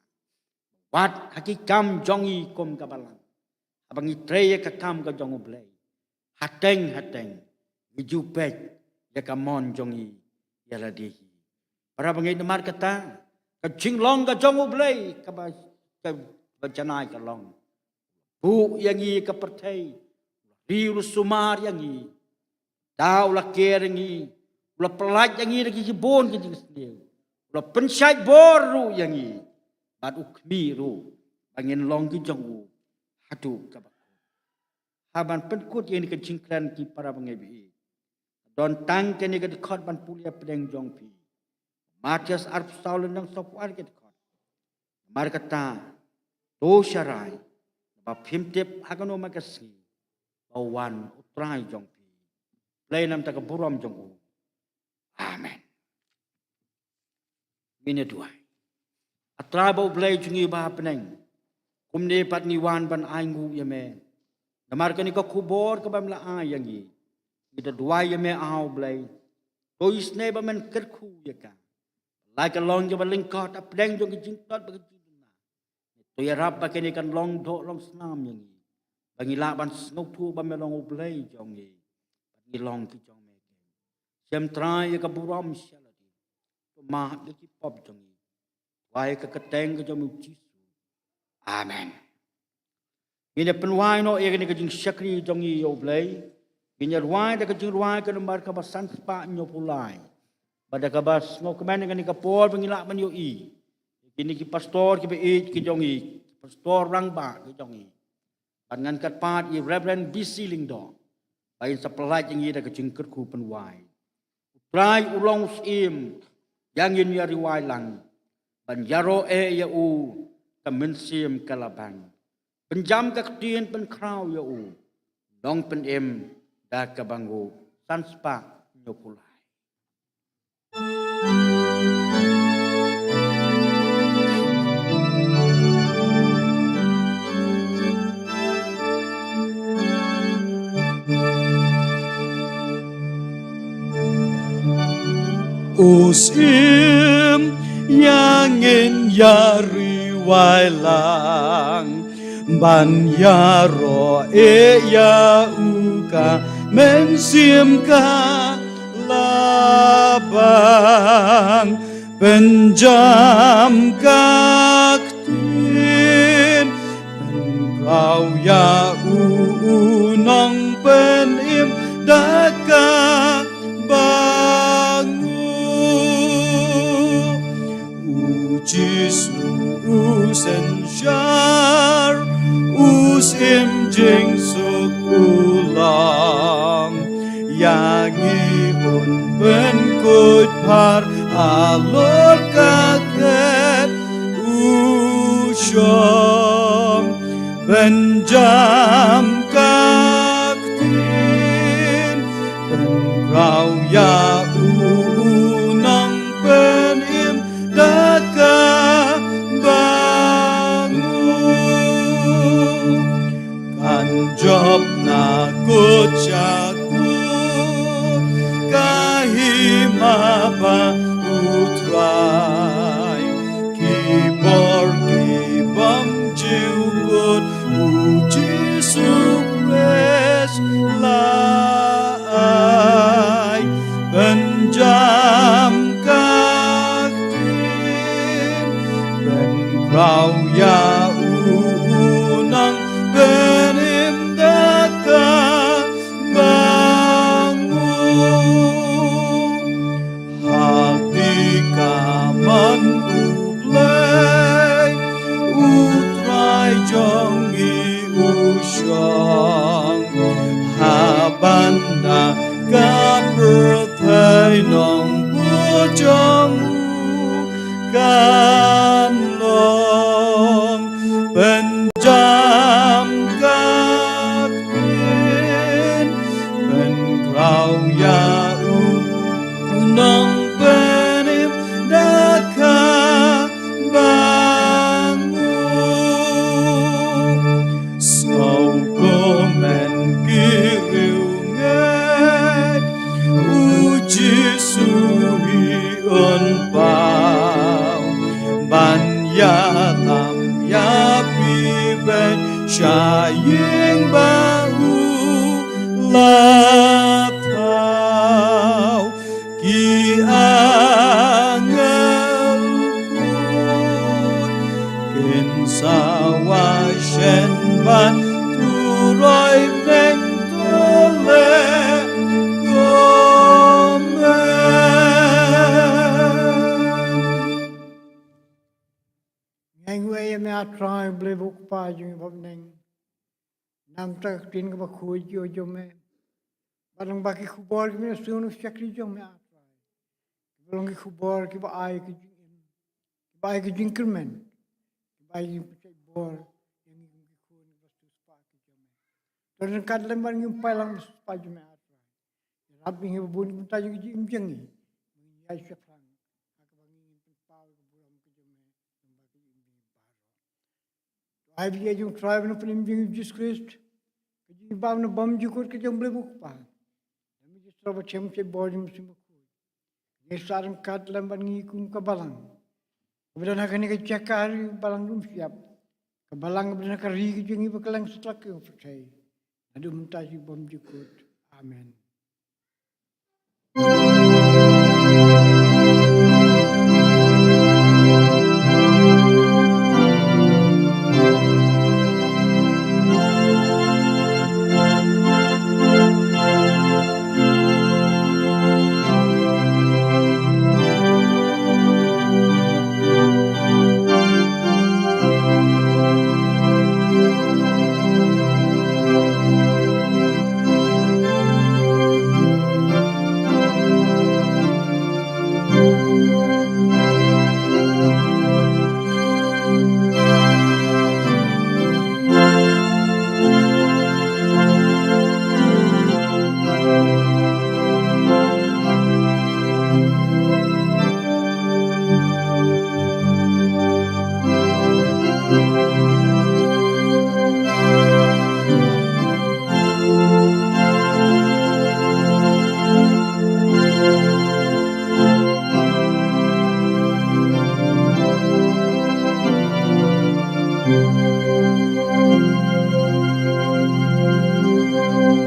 wat ha ki kam jong i kom ka balang abangi tre ye ka kam ka jong ublai hateng wi ju pek ya ka mon jong i ya la di para bangi namar kata ka jing long ka jong ublai ka ba janai ka long bu yang i ka perthai riu sumar yang ni tau la ker yang ni la pelaj yang ni lagi bon ke jing sendiri la pensai boru yang ni bat ukmi ru angin long ki jong u hatu ka ba haban penkut yang ni ke jingkran ki para bangebi don tang ke ni ke khot ban pulia pedeng jong pi Matius arp saul nang sop ar ke khot mar kata to sharai ba phimtep hagano makasi awan utrai jong pi play nam ta ka buram jong u Ini dua. Atra bau belai jungi bah peneng. Kumne pat niwan ban aingu ya me. Namar kani ka kubor ka bamla ayangi. Kita dua ya me au belai. Tois ne ba men kerku ya ka. Like a long jaba lingkot ap deng jong jingtot ba jingna. To ya rap ba kani kan long do long snam yang. Bangi la ban snok tu ba me long belai jong ni. Bangi long ki jong me. Sem trai ya ka buram shalati. To ma ki pop jong ni. Wai ka keteng ka jong Jisu. Amen. Ini penwai no ia kini kajing syakri jong i yo blai. Ini ruai da kajing ruai ka nomor ka basan spa nyo pulai. Pada ka bas no kemen kani ka pol pengilak man yo i. Kini ki pastor ki be ki jong i. Pastor rang ba ki jong i. Dengan kat pat i Reverend BC Lingdo. Bain sapelai jeng i da kajing kerku penwai. Prai ulong sim yang yin ya riwai lang. Ban yaro ya u kemensim kalabang. Penjam kaktian penkrau ya u. Dong penem da kabangu sanspa nyokulai. Usim yangin yari wailang ban yaro ya uka mensim ka labang penjam kaktin penrau ya unong penim daka bangu Jisu senjar usim jing sukulang yang iun penkut par alor kaget usyong benjam kaktin penrau ya unang penim daka Job na kucakut kahima pa utrai kibor kibam jiukut uji supres lai benjam kaktin ben rau ya unang benim daka bangu hati kaman ublay utray jongi usyang habanda kapertay nong bujang kanlong penjam kaktin penkrau ya unang benim daka bangu sauko men kiriunget uji suwi unpau ban ya lam ya piben syaying bahu latau ki angel pun kin sawasyen ban turoy neng tole Jingrwai me atrai ble buk pa jung bab neng nam tak tin ka khu jo jo me barang baki khubor ki me sunu syakri jo me atrai barang ki khubor ki ba ai ki jinkermen ki ba ai ki bor yang ki khu ni bastu spa ki jo me torn kad lembar ngim palang spa jo me atrai rab ngi bun ta jo jing jengi ya syakran ak bangi pau Hai bi jung tribe no penim jing Jesus Christ. Kajing baw no bom jukut ke jung blebuk pa. Demi just roba chem che bojum simaku. Ye sarang kat lamban ngi kum kabalang. Kemudian akan ke cakari balang lumshyiap. Kebalang kemudian akan ri ke jing bakalang setlak ke percaya. Adu mentaji bom jukut. Amen.